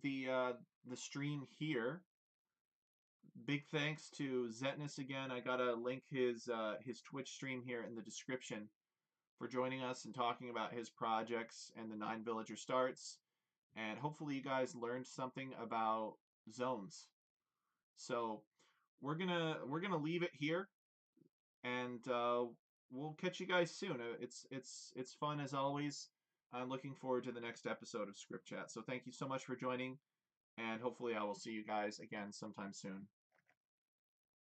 the stream here. Big thanks to Zetnus again. I gotta link his Twitch stream here in the description for joining us and talking about his projects and the 9 villager starts. And hopefully you guys learned something about zones. So we're gonna leave it here, and we'll catch you guys soon. It's fun as always. I'm looking forward to the next episode of ScriptChat. So thank you so much for joining, and hopefully I will see you guys again sometime soon.